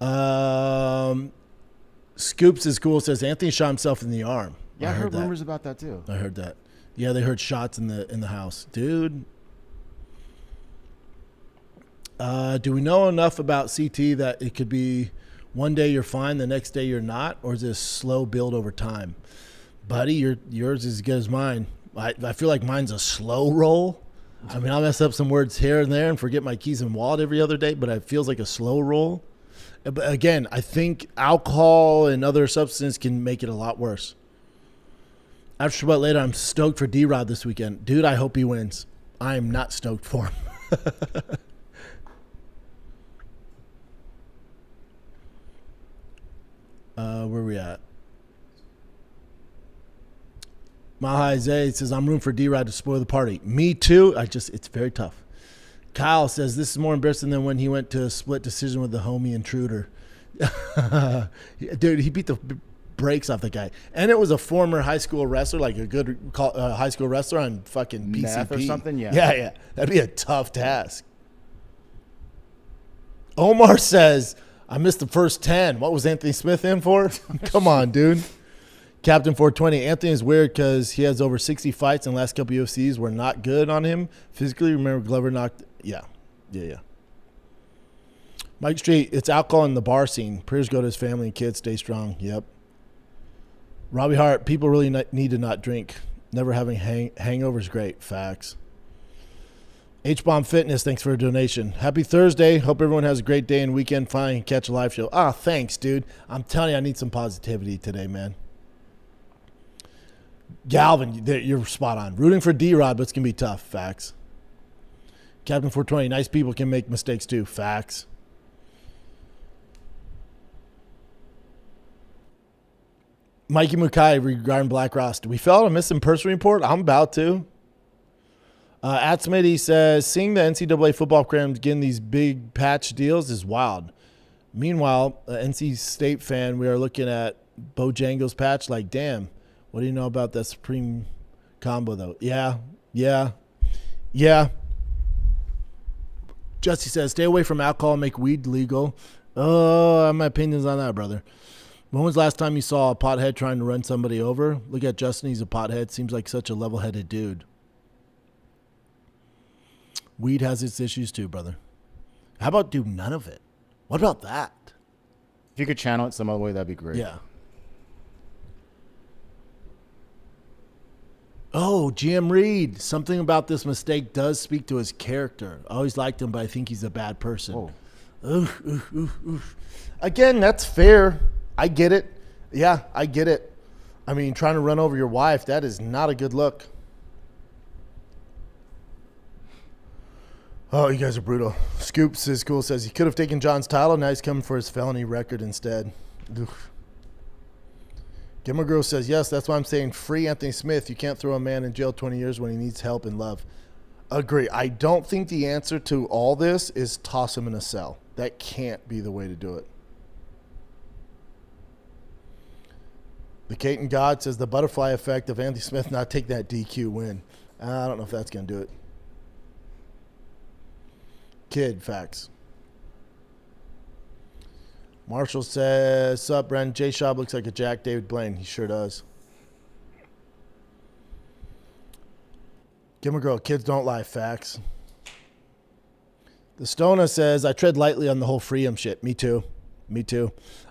on it. Scoops is cool. Says Anthony shot himself in the arm. Yeah, I heard that. rumors about that too. I heard that. Yeah, they heard shots in the house, dude. Do we know enough about CT that it could be one day you're fine, the next day you're not, or is this slow build over time? Buddy, yours is as good as mine. I feel like mine's a slow roll. I mean, I'll mess up some words here and there and forget my keys and wallet every other day, but it feels like a slow roll. But again, I think alcohol and other substances can make it a lot worse. After Shabbat later, I'm stoked for D-Rod this weekend. Dude, I hope he wins. I am not stoked for him. Where are we at? Mahai Zay says, I'm room for D-Rod to spoil the party. Me too. It's very tough. Kyle says, this is more embarrassing than when he went to a split decision with the homie intruder. Dude, he beat the brakes off the guy. And it was a former high school wrestler, like a good high school wrestler on fucking PCP. Math or something, yeah. Yeah. That'd be a tough task. Omar says, I missed the first 10. What was Anthony Smith in for? Come on, dude. Captain 420. Anthony is weird because he has over 60 fights and the last couple UFCs were not good on him. Physically, remember Glover knocked. Yeah. Mike Street, it's alcohol in the bar scene. Prayers go to his family and kids. Stay strong. Yep. Robbie Hart, people really need to not drink. Never having hangovers, great. Facts. H-Bomb Fitness, thanks for a donation. Happy Thursday. Hope everyone has a great day and weekend. Finally catch a live show. Ah, thanks, dude. I'm telling you, I need some positivity today, man. Galvin, you're spot on. Rooting for D-Rod, but it's going to be tough. Facts. Captain 420, nice people can make mistakes too. Facts. Mikey Mukai regarding Black Ross. Do we fill out a missing person report? I'm about to. At Smitty says, seeing the NCAA football programs getting these big patch deals is wild. Meanwhile, NC State fan, we are looking at Bojangles patch like, damn, what do you know about that Supreme combo, though? Yeah. Jesse says, stay away from alcohol and make weed legal. Oh, I have my opinions on that, brother. When was the last time you saw a pothead trying to run somebody over? Look at Justin. He's a pothead. Seems like such a level-headed dude. Weed has its issues too, brother. How about do none of it? What about that? If you could channel it some other way, that'd be great. Yeah. Oh, GM Reed. Something about this mistake does speak to his character. I always liked him, but I think he's a bad person. Oof. Again, that's fair. I get it. Yeah, I get it. I mean, trying to run over your wife, that is not a good look. Oh, you guys are brutal. Scoops is cool. Says he could have taken John's title. Now he's coming for his felony record instead. Oof. Gimmer Girl says, yes, that's why I'm saying free Anthony Smith. You can't throw a man in jail 20 years when he needs help and love. Agree. I don't think the answer to all this is toss him in a cell. That can't be the way to do it. The Caton God says the butterfly effect of Anthony Smith not take that DQ win. I don't know if that's going to do it. Kid, facts. Marshall says, sup, Brendan? Jay Schaub looks like a Jack David Blaine. He sure does. Give him a girl. Kids don't lie. Facts. The Stona says, I tread lightly on the whole freedom shit. Me too.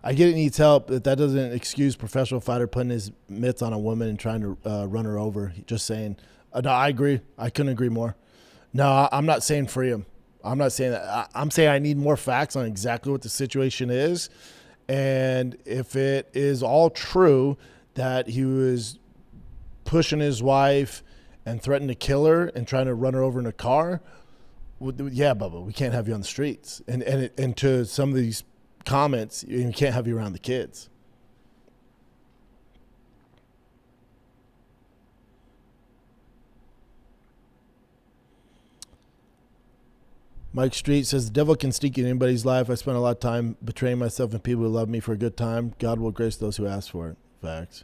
I get it needs help, but that doesn't excuse professional fighter putting his mitts on a woman and trying to run her over. Just saying. No, I agree. I couldn't agree more. No, I'm not saying free him. I'm not saying that. I'm saying I need more facts on exactly what the situation is. And if it is all true that he was pushing his wife and threatened to kill her and trying to run her over in a car, yeah, Bubba, we can't have you on the streets. And to some of these comments, you can't have you around the kids. Mike Street says, the devil can sneak in anybody's life. I spent a lot of time betraying myself and people who love me for a good time. God will grace those who ask for it. Facts.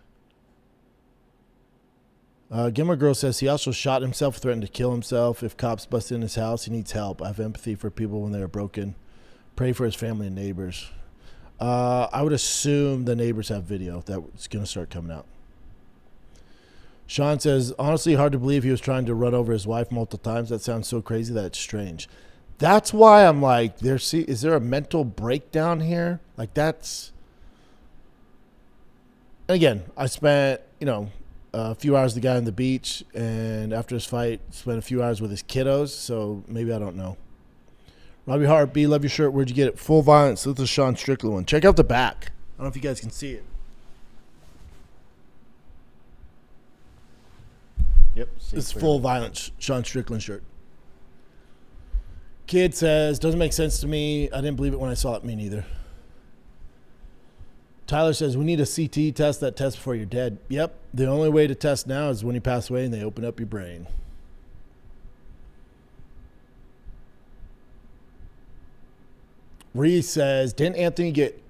Gimmer Girl says he also shot himself, threatened to kill himself. If cops bust in his house, he needs help. I have empathy for people when they are broken. Pray for his family and neighbors. I would assume the neighbors have video that's going to start coming out. Sean says, honestly, hard to believe he was trying to run over his wife multiple times. That sounds so crazy that it's strange. That's why I'm like, is there a mental breakdown here? Like that's, and again, I spent, a few hours with the guy on the beach, and after his fight, spent a few hours with his kiddos, so maybe I don't know. Robbie Hart, B, love your shirt. Where'd you get it? Full Violence. This is Sean Strickland one. Check out the back. I don't know if you guys can see it. Yep. This is Full Violence, Sean Strickland shirt. Kid says, doesn't make sense to me. I didn't believe it when I saw it. Me neither. Tyler says, we need a CT test, that test before you're dead. Yep. The only way to test now is when you pass away and they open up your brain. Reese says, didn't Anthony get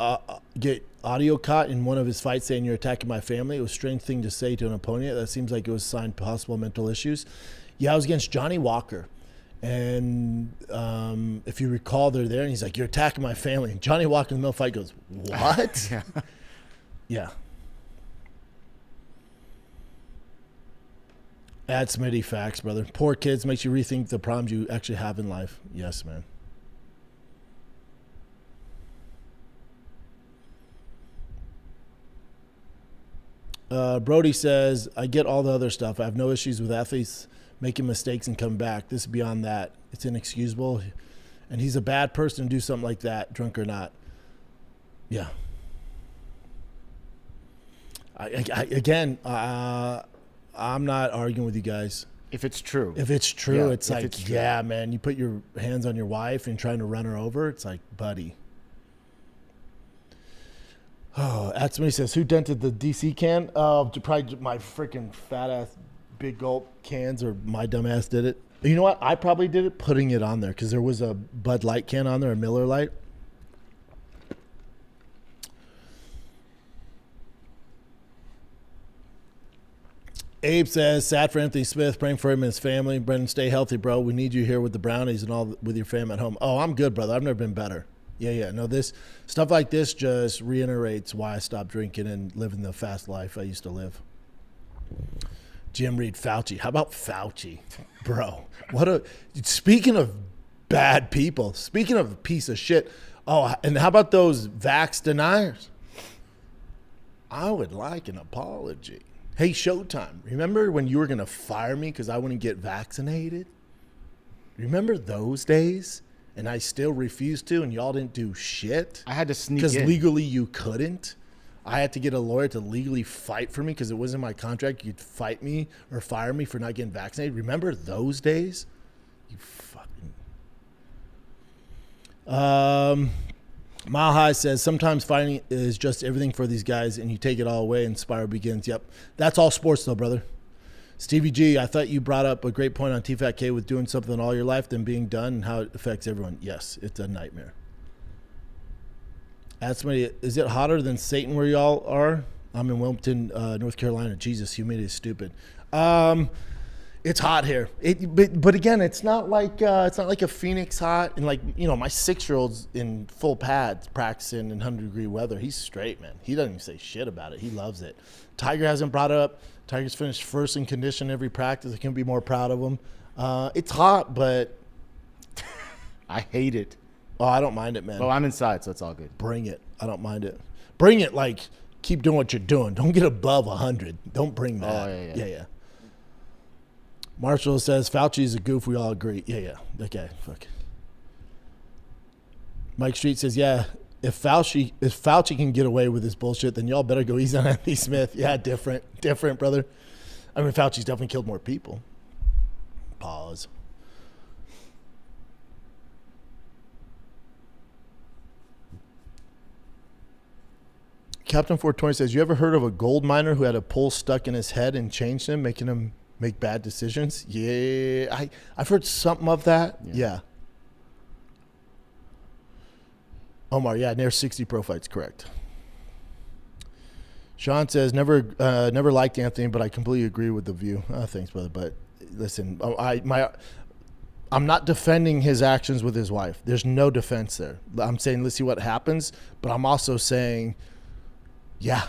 audio caught in one of his fights saying you're attacking my family? It was a strange thing to say to an opponent. That seems like it was a sign of possible mental issues. Yeah, I was against Johnny Walker. And if you recall, they're there, and he's like, you're attacking my family. And Johnny Walker in the middle of the fight goes, what? Yeah. Add Smitty facts, brother. Poor kids makes you rethink the problems you actually have in life. Yes, man. Brody says, I get all the other stuff. I have no issues with athletes making mistakes and coming back. This is beyond that. It's inexcusable. And he's a bad person to do something like that, drunk or not. Yeah. Again, I'm not arguing with you guys. If it's true. If it's true, Yeah, it's if like, it's true. yeah, man, you put your hands on your wife and trying to run her over. It's like, buddy. Oh, that's when he says, who dented the DC can? Probably my freaking fat ass big gulp cans, or my dumb ass did it. You know what? I probably did it putting it on there because there was a Bud Light can on there, a Miller Lite. Abe says, sad for Anthony Smith, praying for him and his family. Brendan, stay healthy, bro. We need you here with the brownies and all with your fam at home. Oh, I'm good, brother. I've never been better. Yeah. No, this stuff like this just reiterates why I stopped drinking and living the fast life I used to live. Jim Reed, Fauci. How about Fauci? Bro, speaking of bad people, speaking of a piece of shit. Oh, and how about those vax deniers? I would like an apology. Hey, Showtime, remember when you were going to fire me because I wouldn't get vaccinated? Remember those days? And I still refused to, and y'all didn't do shit? I had to sneak Because in. legally you couldn't? I had to get a lawyer to legally fight for me because it wasn't my contract. You'd fight me or fire me for not getting vaccinated. Remember those days? You fucking... Mile High says, sometimes fighting is just everything for these guys, and you take it all away and spiral begins. Yep. That's all sports, though, brother. Stevie G, I thought you brought up a great point on TFAT with doing something all your life, then being done, and how it affects everyone. Yes, it's a nightmare. Ask somebody, is it hotter than Satan where y'all are? I'm in Wilmington, North Carolina. Jesus, humidity is stupid. It's hot here. But again, it's not like a Phoenix hot. And like, you know, my 6-year-old's in full pads practicing in 100-degree weather. He's straight, man. He doesn't even say shit about it. He loves it. Tiger hasn't brought it up. Tiger's finished first in condition every practice. I couldn't be more proud of him. It's hot, but I hate it. oh, I don't mind it, man. Well, I'm inside, so it's all good. Bring it. I don't mind it. Bring it. Like, keep doing what you're doing. Don't get above 100. Don't bring that. Oh, yeah. Marshall says Fauci's a goof. We all agree. Yeah. Okay. Fuck. Mike Street says, yeah. If Fauci can get away with this bullshit, then y'all better go easy on Anthony Smith. Yeah, different, brother. I mean, Fauci's definitely killed more people. Pause. Captain 420 says, you ever heard of a gold miner who had a pole stuck in his head and changed him, making him make bad decisions? Yeah, I've heard something of that. Yeah. Omar, yeah, near 60 pro fights, correct. Sean says, never liked Anthony, but I completely agree with the view. Thanks, brother. But listen, I'm not defending his actions with his wife. There's no defense there. I'm saying, let's see what happens. But I'm also saying, yeah.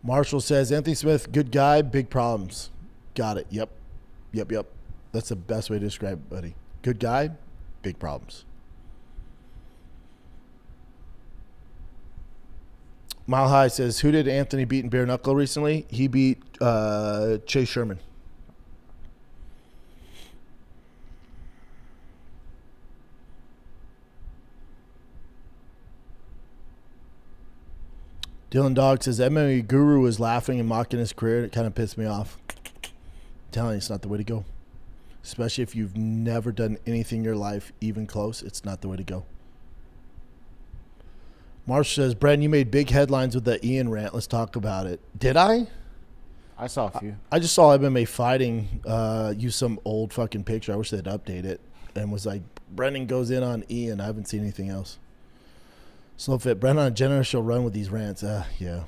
Marshall says, Anthony Smith, good guy, big problems. Got it. Yep. That's the best way to describe it, buddy. Good guy, big problems. Mile High says, who did Anthony beat in bare knuckle recently? He beat Chase Sherman. Dylan Dog says, MMA Guru was laughing and mocking his career, and it kind of pissed me off. I'm telling you, it's not the way to go. Especially if you've never done anything in your life even close, it's not the way to go. Marsh says, Brendan, you made big headlines with the Ian rant. Let's talk about it. Did I? I saw a few. I just saw MMA Fighting use some old fucking picture. I wish they'd update it. And was like, Brendan goes in on Ian. I haven't seen anything else. Slow Fit. Brendan on a generous run with these rants. Yeah.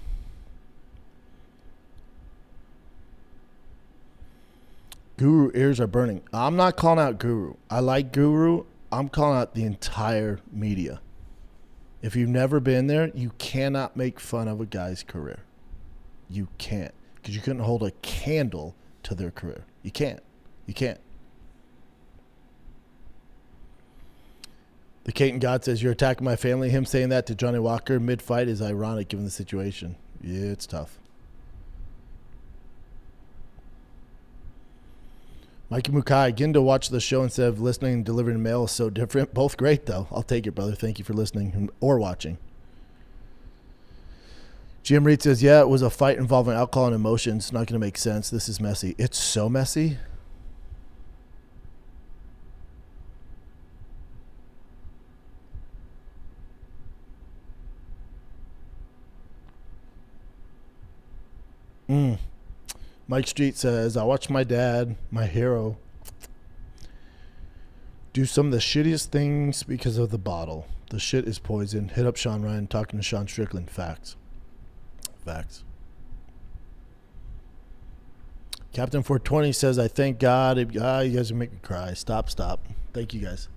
Guru ears are burning. I'm not calling out Guru. I like Guru. I'm calling out the entire media. If you've never been there, you cannot make fun of a guy's career. You can't. Because you couldn't hold a candle to their career. You can't. The Caton God says, you're attacking my family. Him saying that to Johnny Walker mid-fight is ironic given the situation. Yeah, it's tough. Mikey Mukai, getting to watch the show instead of listening and delivering mail is so different. Both great, though. I'll take it, brother. Thank you for listening or watching. Jim Reed says, yeah, it was a fight involving alcohol and emotions. Not going to make sense. This is messy. It's so messy. Mike Street says, I watched my dad, my hero, do some of the shittiest things because of the bottle. The shit is poison. Hit up Sean Ryan, talking to Sean Strickland. Facts. Facts. Captain 420 says, I thank God. You guys are making me cry. Stop. Thank you, guys.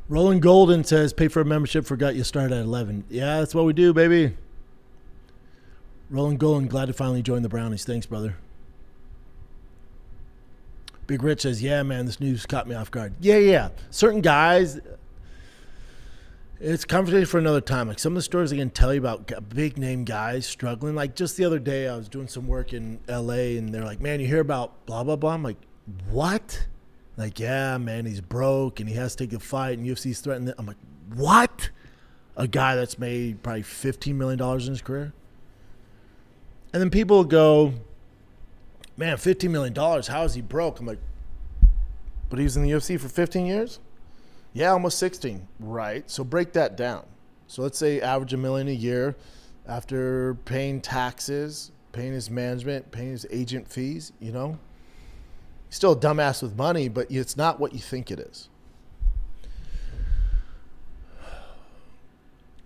Roland Golden says, pay for a membership. Forgot you started at 11. Yeah, that's what we do, baby. Roland Golden, glad to finally join the Brownies. Thanks, brother. Big Rich says, yeah, man, this news caught me off guard. Yeah. Certain guys, it's conversation for another time. Like some of the stories I can tell you about big name guys struggling. Like just the other day, I was doing some work in LA and they're like, man, you hear about blah, blah, blah. I'm like, what? Like, yeah, man, he's broke and he has to take a fight and UFC's threatening it. I'm like, what? A guy that's made probably $15 million in his career? And then people go, man, $15 million, how is he broke? I'm like, but he was in the UFC for 15 years? Yeah, almost 16. Right, so break that down. So let's say average $1 million a year after paying taxes, paying his management, paying his agent fees, you know? He's still a dumbass with money, but it's not what you think it is.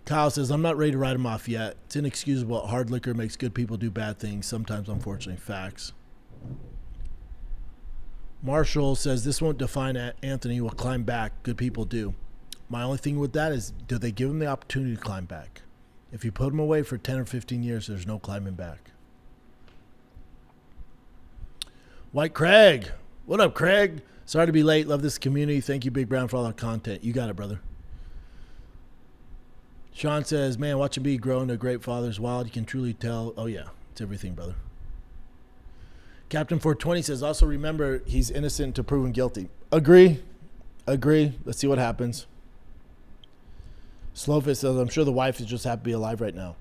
Kyle says, I'm not ready to write him off yet. It's inexcusable. Hard liquor makes good people do bad things. Sometimes, unfortunately. Facts. Marshall says, this won't define Anthony will climb back. Good people do. My only thing with that is, do they give him the opportunity to climb back? If you put him away for 10 or 15 years, there's no climbing back. White Craig. What up, Craig? Sorry to be late. Love this community. Thank you, Big Brown, for all that content. You got it, brother. Sean says, man, watching B grow into a great father is wild. You can truly tell. Oh, yeah. It's everything, brother. Captain 420 says, also remember, he's innocent to proven guilty. Agree. Let's see what happens. Slowfist says, I'm sure the wife is just happy to be alive right now.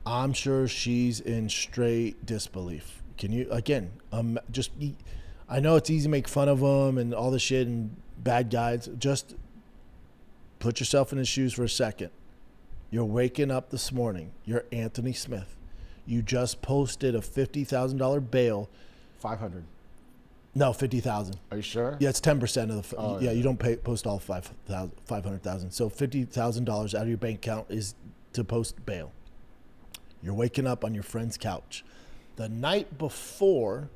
I'm sure she's in straight disbelief. Can you, again, I know it's easy to make fun of them and all the shit and bad guys. Just put yourself in his shoes for a second. You're waking up this morning. You're Anthony Smith. You just posted a $50,000 bail. 500. No, 50,000. Are you sure? Yeah, it's 10% of the. Oh, yeah, yeah. you don't post all 500,000. So $50,000 out of your bank account is to post bail. You're waking up on your friend's couch. The night before,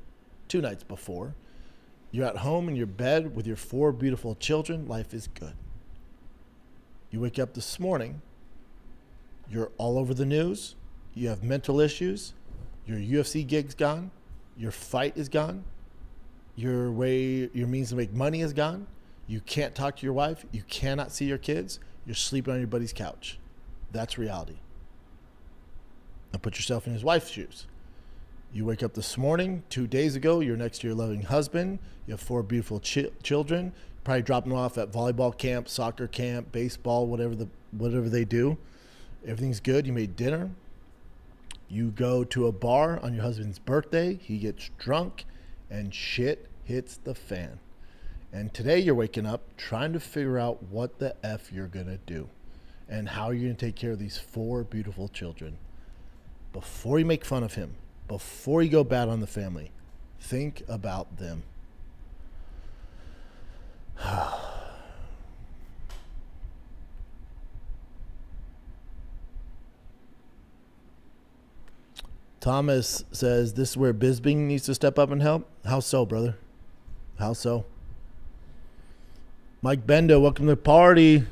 2 nights before, you're at home in your bed with your 4 beautiful children. Life is good. You wake up this morning. You're all over the news. You have mental issues. Your UFC gig's gone. Your fight is gone. Your means to make money is gone. You can't talk to your wife. You cannot see your kids. You're sleeping on your buddy's couch. That's reality. Now put yourself in his wife's shoes. You wake up this morning, 2 days ago, you're next to your loving husband. You have 4 beautiful children. Probably dropping them off at volleyball camp, soccer camp, baseball, whatever they do. Everything's good. You made dinner. You go to a bar on your husband's birthday. He gets drunk and shit hits the fan. And today you're waking up trying to figure out what the F you're going to do and how you're going to take care of these 4 beautiful children. Before you make fun of him, before you go bad on the family, think about them. Thomas says, this is where Bisbing needs to step up and help. How so, brother? How so? Mike Bendo, welcome to the party.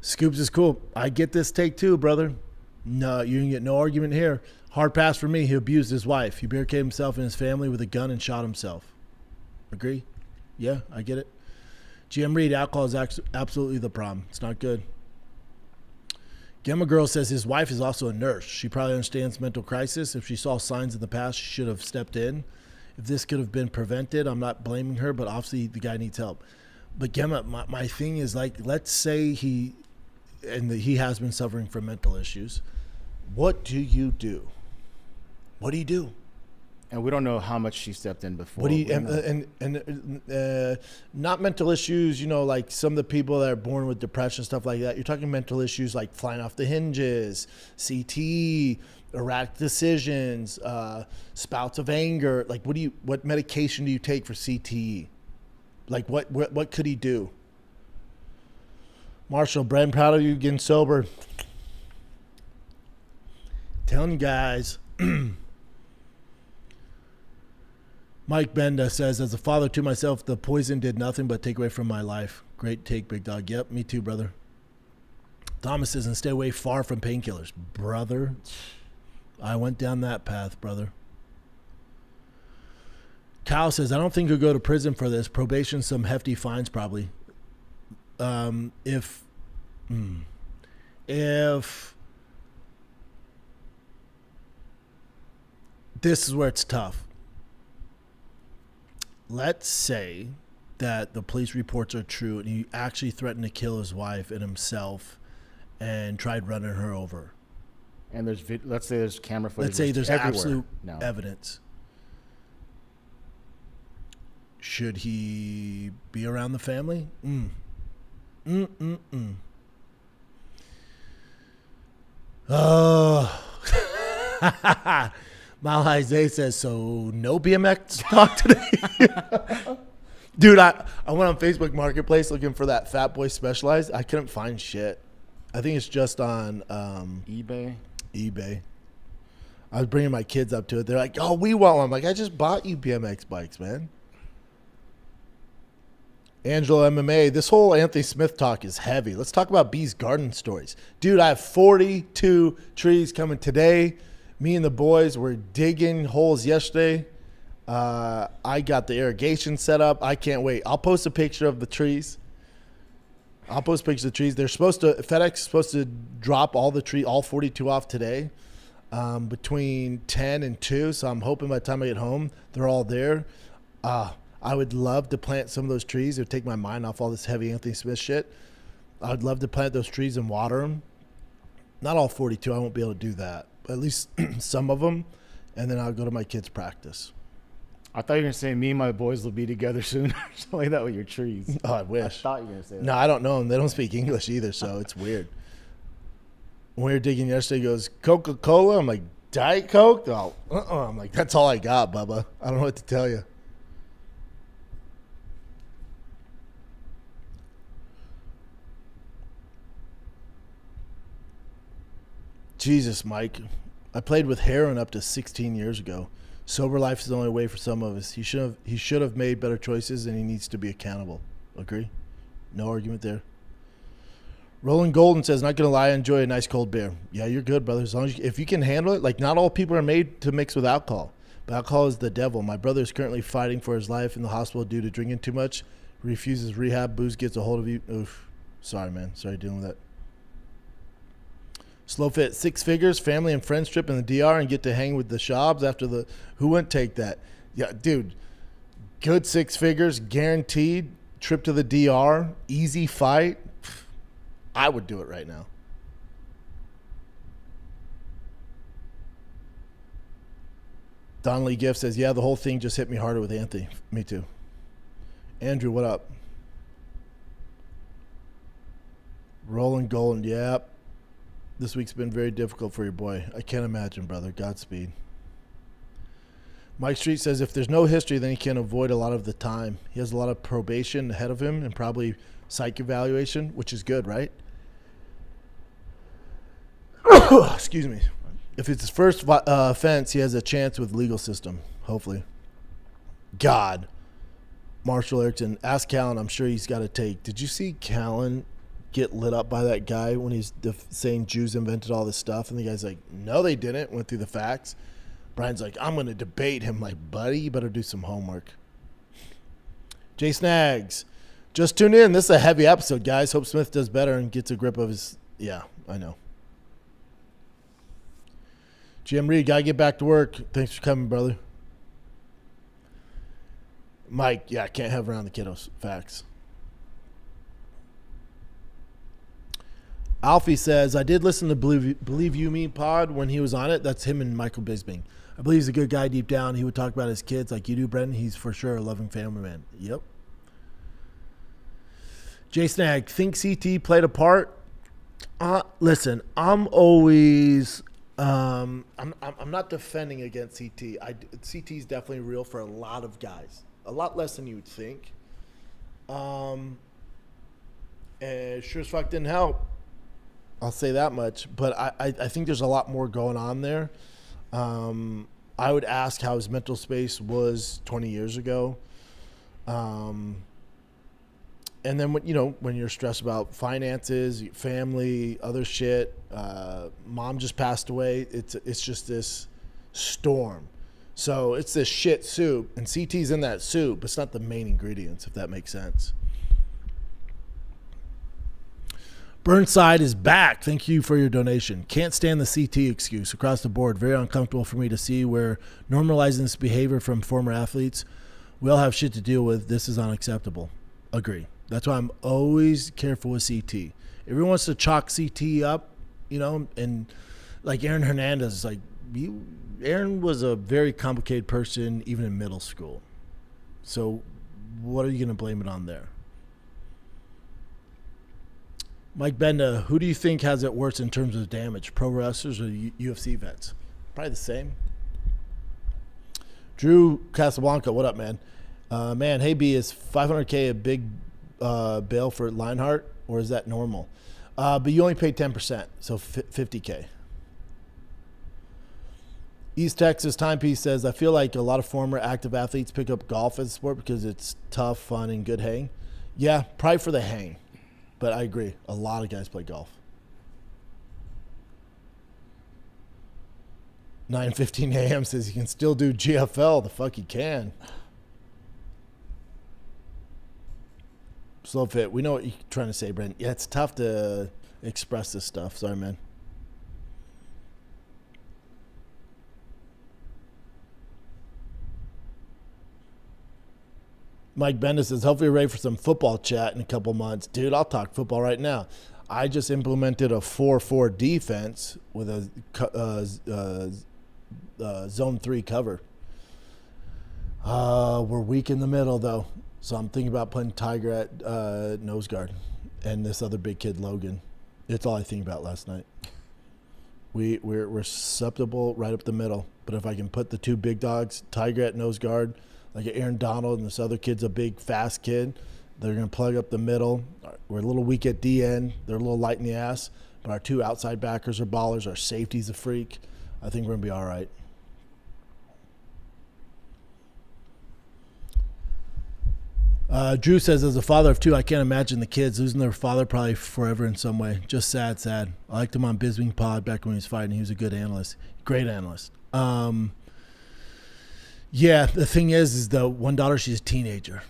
Scoops is cool. I get this take too, brother. No, you can get no argument here. Hard pass for me. He abused his wife. He barricaded himself and his family with a gun and shot himself. Agree? Yeah, I get it. GM Reed, alcohol is absolutely the problem. It's not good. Gemma Girl says his wife is also a nurse. She probably understands mental crisis. If she saw signs in the past, she should have stepped in. If this could have been prevented, I'm not blaming her, but obviously the guy needs help. But Gemma, my thing is, like, let's say he has been suffering from mental issues. What do you do? What do you do? And we don't know how much she stepped in before. What do you not mental issues? You know, like some of the people that are born with depression, stuff like that. You're talking mental issues like flying off the hinges, CTE, erratic decisions, spouts of anger. Like, what medication do you take for CTE? Like, what could he do? Marshall, Brad, proud of you getting sober. Telling you guys. Mike Benda says, as a father to myself, the poison did nothing but take away from my life. Great take, big dog. Yep, me too, brother. Thomas says, and stay away far from painkillers. Brother, I went down that path, brother. Kyle says, I don't think he'll go to prison for this. Probation, some hefty fines probably. If this is where it's tough. Let's say that the police reports are true and he actually threatened to kill his wife and himself and tried running her over. And let's say there's camera footage. Let's say there's everywhere. absolute No. evidence. Should he be around the family? Oh. Mal Isaiah says, so no BMX talk today? Dude, I went on Facebook Marketplace looking for that Fat Boy Specialized. I couldn't find shit. I think it's just on eBay. I was bringing my kids up to it. They're like, oh, we want one. I'm like, I just bought you BMX bikes, man. Angelo MMA, this whole Anthony Smith talk is heavy. Let's talk about B's garden stories. Dude, I have 42 trees coming today. Me and the boys were digging holes yesterday. I got the irrigation set up. I can't wait. I'll post a picture of the trees. They're supposed to, FedEx is supposed to drop all 42 off today, between 10 and 2. So I'm hoping by the time I get home, they're all there. I would love to plant some of those trees. It would take my mind off all this heavy Anthony Smith shit. I would love to plant those trees and water them. Not all 42. I won't be able to do that. But at least some of them. And then I'll go to my kids' practice. I thought you were going to say me and my boys will be together soon. Something like that with your trees. Oh, I wish. I thought you were going to say that. No, I don't know them. They don't speak English either, so it's weird. When we were digging yesterday, he goes, Coca-Cola? I'm like, Diet Coke? Oh, I'm like, that's all I got, Bubba. I don't know what to tell you. Jesus, Mike. I played with heroin up to 16 years ago. Sober life is the only way for some of us. He should have made better choices, and he needs to be accountable. Agree? No argument there. Roland Golden says, not going to lie, I enjoy a nice cold beer. Yeah, you're good, brother. As long as if you can handle it. Like, not all people are made to mix with alcohol. But alcohol is the devil. My brother is currently fighting for his life in the hospital due to drinking too much. Refuses rehab. Booze gets a hold of you. Oof. Sorry, man. Sorry dealing with that. Slow fit, 6 figures, family and friends trip in the DR and get to hang with the Schaubs after the... Who wouldn't take that? Yeah, dude. Good 6 figures, guaranteed. Trip to the DR, easy fight. I would do it right now. Don Lee Gift says, yeah, the whole thing just hit me harder with Anthony. Me too. Andrew, what up? Roland Golden, yep. This week's been very difficult for your boy. I can't imagine, brother. Godspeed. Mike Street says if there's no history, then he can avoid a lot of the time. He has a lot of probation ahead of him and probably psych evaluation, which is good, right? Excuse me. If it's his first offense, he has a chance with the legal system, hopefully. God. Marshall Erickson. Ask Callan. I'm sure he's got a take. Did you see Callan get lit up by that guy when he's saying Jews invented all this stuff, and the guy's like, no, they didn't. Went through the facts. Brian's like, I'm going to debate him. Like, buddy, you better do some homework. Jay Snags, just tune in. This is a heavy episode, guys. Hope Smith does better and gets a grip of his. Yeah, I know. Jim Reed, gotta get back to work. Thanks for coming, brother. Mike, yeah, can't have around the kiddos. Facts. Alfie says, I did listen to Believe You Me pod when he was on it. That's him and Michael Bisping. I believe he's a good guy deep down. He would talk about his kids like you do, Brendan. He's for sure a loving family man. Yep. Jay Snag, think CT played a part? Listen, I'm always I'm not defending against CT. CT is definitely real for a lot of guys. A lot less than you would think. And sure as fuck didn't help. I'll say that much. But I think there's a lot more going on there. I would ask how his mental space was 20 years ago. And then when you're stressed about finances, family, other shit, mom just passed away. It's just this storm. So it's this shit soup, and CT's in that soup. It's not the main ingredients, if that makes sense. Burnside is back. Thank you for your donation. Can't stand the CT excuse across the board. Very uncomfortable for me to see where normalizing this behavior from former athletes. We all have shit to deal with. This is unacceptable. Agree. That's why I'm always careful with CT. Everyone wants to chalk CT up, and like Aaron Hernandez is like, Aaron was a very complicated person even in middle school. So what are you going to blame it on there? Mike Benda, who do you think has it worse in terms of damage, pro wrestlers or UFC vets? Probably the same. Drew Casablanca, what up, man? Man, hey B, is $500K a big bail for Lionheart, or is that normal? But you only pay 10%, so $50K. East Texas Timepiece says, I feel like a lot of former active athletes pick up golf as a sport because it's tough, fun, and good hang. Yeah, probably for the hang. But I agree. A lot of guys play golf. 9:15 a.m. says he can still do GFL. The fuck he can. Slow fit. We know what you're trying to say, Brent. Yeah, it's tough to express this stuff. Sorry, man. Mike Bendis says, hopefully ready for some football chat in a couple months. Dude, I'll talk football right now. I just implemented a 4-4 defense with a zone 3 cover. We're weak in the middle, though. So I'm thinking about putting Tiger at nose guard and this other big kid, Logan. It's all I think about last night. We're susceptible right up the middle. But if I can put the two big dogs, Tiger at nose guard, like Aaron Donald, and this other kid's a big, fast kid. They're going to plug up the middle. We're a little weak at DN. They're a little light in the ass. But our two outside backers are ballers. Our safety's a freak. I think we're going to be all right. Drew says, as a father of two, I can't imagine the kids losing their father probably forever in some way. Just sad. I liked him on Bisbing Pod back when he was fighting. He was a good analyst. Great analyst. Yeah, the thing is the one daughter, she's a teenager.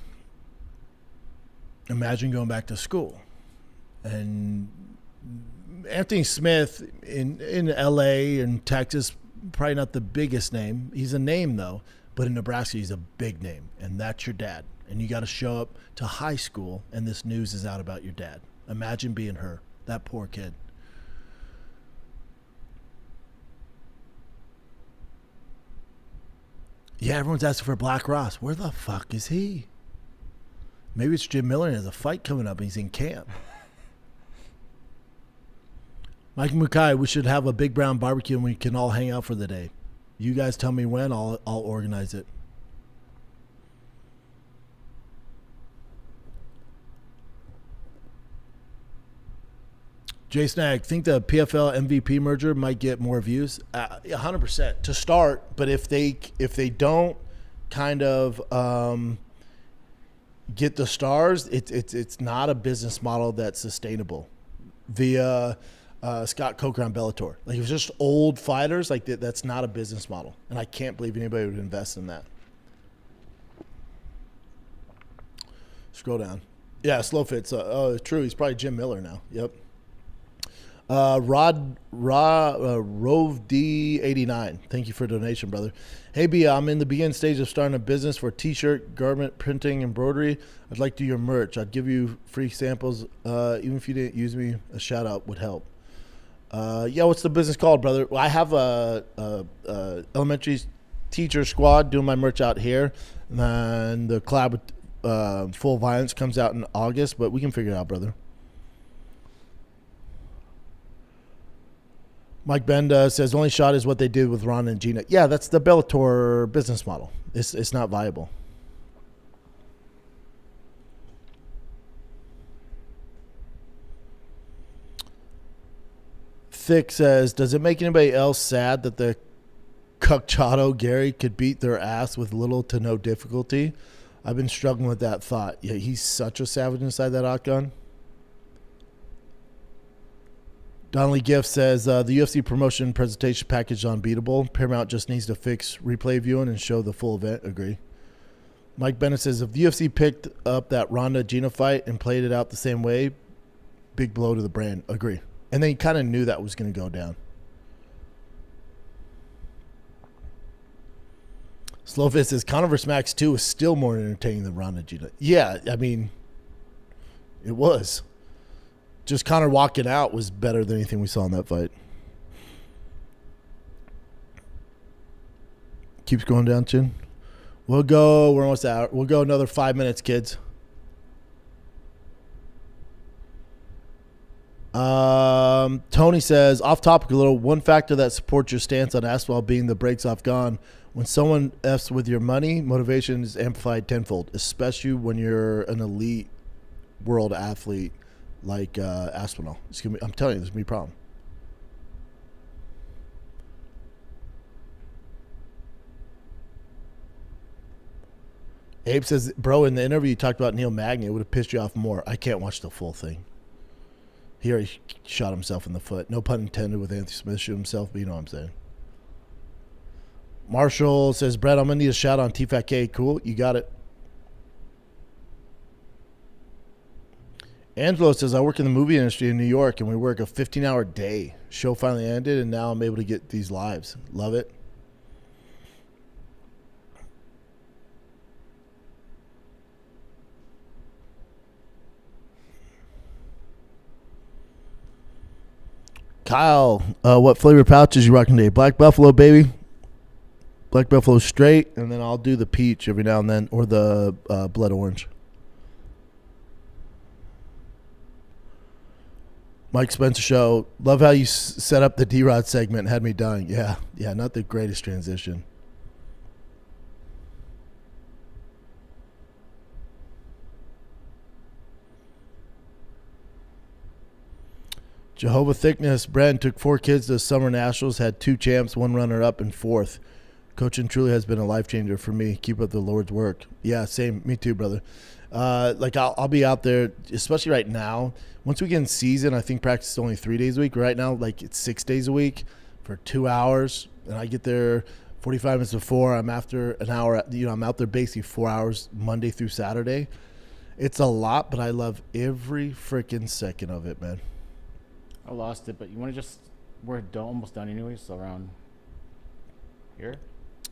Imagine going back to school. And Anthony Smith in L.A. and Texas, probably not the biggest name. He's a name, though. But in Nebraska, he's a big name. And that's your dad. And you got to show up to high school, and this news is out about your dad. Imagine being her, that poor kid. Yeah, everyone's asking for Black Ross. Where the fuck is he? Maybe it's Jim Miller and has a fight coming up and he's in camp. Mike Mukai, we should have a big brown barbecue and we can all hang out for the day. You guys tell me when, I'll organize it. Jay Snag, think the PFL MVP merger might get more views? 100% to start, but if they don't kind of get the stars, it's not a business model that's sustainable. via Scott Coker on Bellator. Like, it was just old fighters. Like, that's not a business model. And I can't believe anybody would invest in that. Scroll down. Yeah, slow fits. Oh, true. He's probably Jim Miller now. Yep. Rove D89. Thank you for a donation, brother. Hey, B, I'm in the beginning stage of starting a business for t-shirt, garment printing, embroidery. I'd like to do your merch. I'd give you free samples. Even if you didn't use me, a shout out would help. Yeah, what's the business called, brother? Well, I have a elementary teacher squad doing my merch out here. And then the collab with Full Violence comes out in August, but we can figure it out, brother. Mike Benda says only shot is what they did with Ron and Gina. Yeah, that's the Bellator business model. It's not viable. Thick says, does it make anybody else sad that the Machado Garry could beat their ass with little to no difficulty? I've been struggling with that thought. Yeah, he's such a savage inside that octagon. Donnelly Gift says, the UFC promotion presentation package is unbeatable. Paramount just needs to fix replay viewing and show the full event. Agree. Mike Bennett says, if the UFC picked up that Ronda Gina fight and played it out the same way, big blow to the brand. Agree. And they kind of knew that was going to go down. Slowfist says, Conor vs. Max 2 is still more entertaining than Ronda Gina. Yeah, I mean, it was. Just Conor walking out was better than anything we saw in that fight. Keeps going down, Chin. We're almost out. We'll go another 5 minutes, kids. Tony says, off topic a little, one factor that supports your stance on asphalt being the brakes off gone. When someone F's with your money, motivation is amplified tenfold, especially when you're an elite world athlete like Aspinall. I'm telling you, this is going to be a problem. Abe says, bro, in the interview you talked about Neil Magny, it would have pissed you off more. I can't watch the full thing. He already shot himself in the foot. No pun intended with Anthony Smith shoot himself, but you know what I'm saying. Marshall says, Brett, I'm going to need a shout on T-Fat-K. Cool, you got it. Angelo says, I work in the movie industry in New York, and we work a 15-hour day. Show finally ended, and now I'm able to get these lives. Love it. Kyle, what flavor pouches you rocking today? Black Buffalo, baby. Black Buffalo straight, and then I'll do the peach every now and then, or the blood orange. Mike Spencer Show. Love how you set up the D-Rod segment and had me dying. Yeah, not the greatest transition. Jehovah Thickness. Brent took 4 kids to the Summer Nationals, had 2 champs, 1 runner-up, and 4th. Coaching truly has been a life changer for me. Keep up the Lord's work. Yeah, same. Me too, brother. I'll be out there, especially right now. Once we get in season, I think practice is only 3 days a week. Right now, like, it's 6 days a week for 2 hours, and I get there 45 minutes before. I'm after an hour. I'm out there basically 4 hours Monday through Saturday. It's a lot, but I love every freaking second of it, man. I lost it, but you want to just, we're almost done anyway, so around here.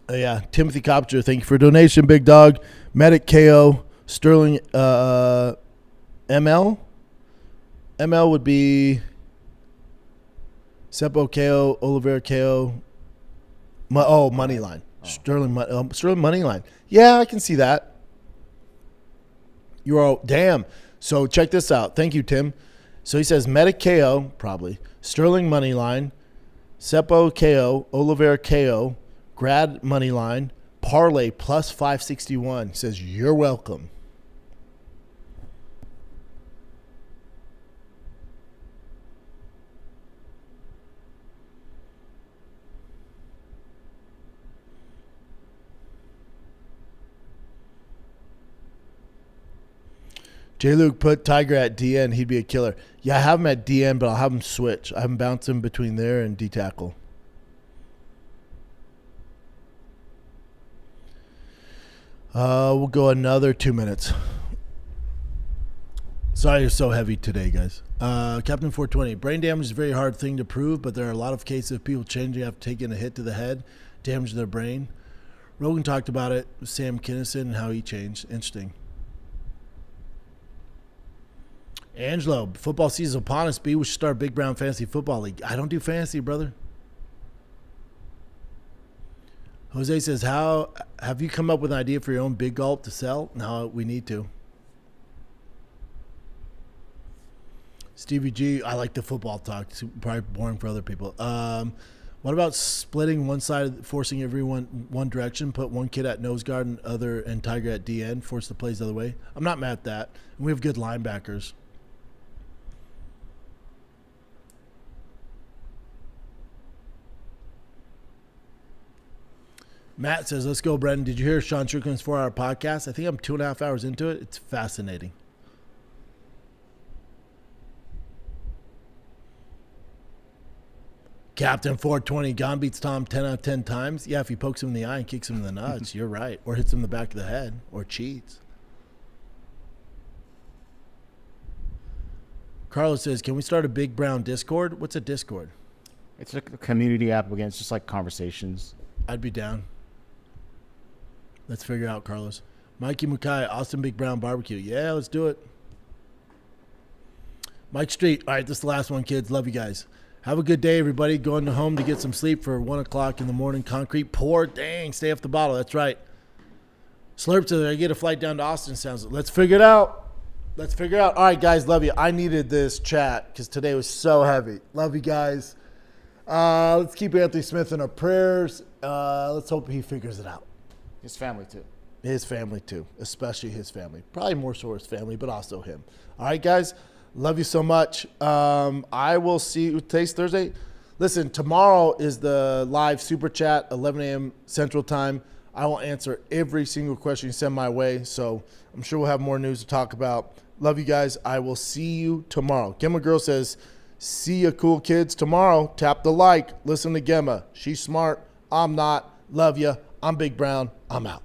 Yeah, Timothy Copter, thank you for a donation, big dog. Medic KO, Sterling ML. ML would be Seppo KO, Oliveira KO. Money line. Sterling money line. Yeah, I can see that. Damn. So check this out. Thank you, Tim. So he says Medic KO, probably. Sterling money line. Seppo KO, Oliveira KO. Grad money line, parlay plus 561. He says, you're welcome. J. Luke put Tiger at DN. He'd be a killer. Yeah, I have him at DN, but I'll have him switch. I have him bounce him between there and D tackle. We'll go another 2 minutes. Sorry you're so heavy today, guys. Captain 420. Brain damage is a very hard thing to prove, but there are a lot of cases of people changing after taking a hit to the head, damage to their brain. Rogan talked about it with Sam Kinison and how he changed. Interesting. Angelo, football season upon us. B, we should start a Big Brown Fantasy Football League. I don't do fantasy, brother. Jose says, how have you come up with an idea for your own big gulp to sell? No, we need to. Stevie G, I like the football talk. It's probably boring for other people. What about splitting one side, forcing everyone one direction, put one kid at nose guard and Tiger at DN, force the plays the other way? I'm not mad at that. And we have good linebackers. Matt says, let's go, Brendan. Did you hear Sean Strickland's 4-hour podcast? I think I'm 2.5 hours into it. It's fascinating. Captain 420, Gon beats Tom 10 out of 10 times. Yeah, if he pokes him in the eye and kicks him in the nuts, you're right. Or hits him in the back of the head, or cheats. Carlos says, can we start a Big Brown Discord? What's a Discord? It's a community app. Again, it's just like conversations. I'd be down. Let's figure it out, Carlos. Mikey Mukai, Austin Big Brown Barbecue. Yeah, let's do it. Mike Street. All right, this is the last one, kids. Love you guys. Have a good day, everybody. Going home to get some sleep for 1 o'clock in the morning. Concrete pour. Dang, stay off the bottle. That's right. Slurp to I get a flight down to Austin. Sounds. Let's figure it out. Let's figure it out. All right, guys. Love you. I needed this chat because today was so heavy. Love you guys. Let's keep Anthony Smith in our prayers. Let's hope he figures it out. His family, too. His family, too. Especially his family. Probably more so his family, but also him. All right, guys. Love you so much. I will see you. Today's Thursday. Listen, tomorrow is the live super chat, 11 a.m. Central Time. I will answer every single question you send my way. So I'm sure we'll have more news to talk about. Love you guys. I will see you tomorrow. Gemma Girl says, see ya, cool kids. Tomorrow, tap the like. Listen to Gemma. She's smart. I'm not. Love ya. I'm Big Brown. I'm out.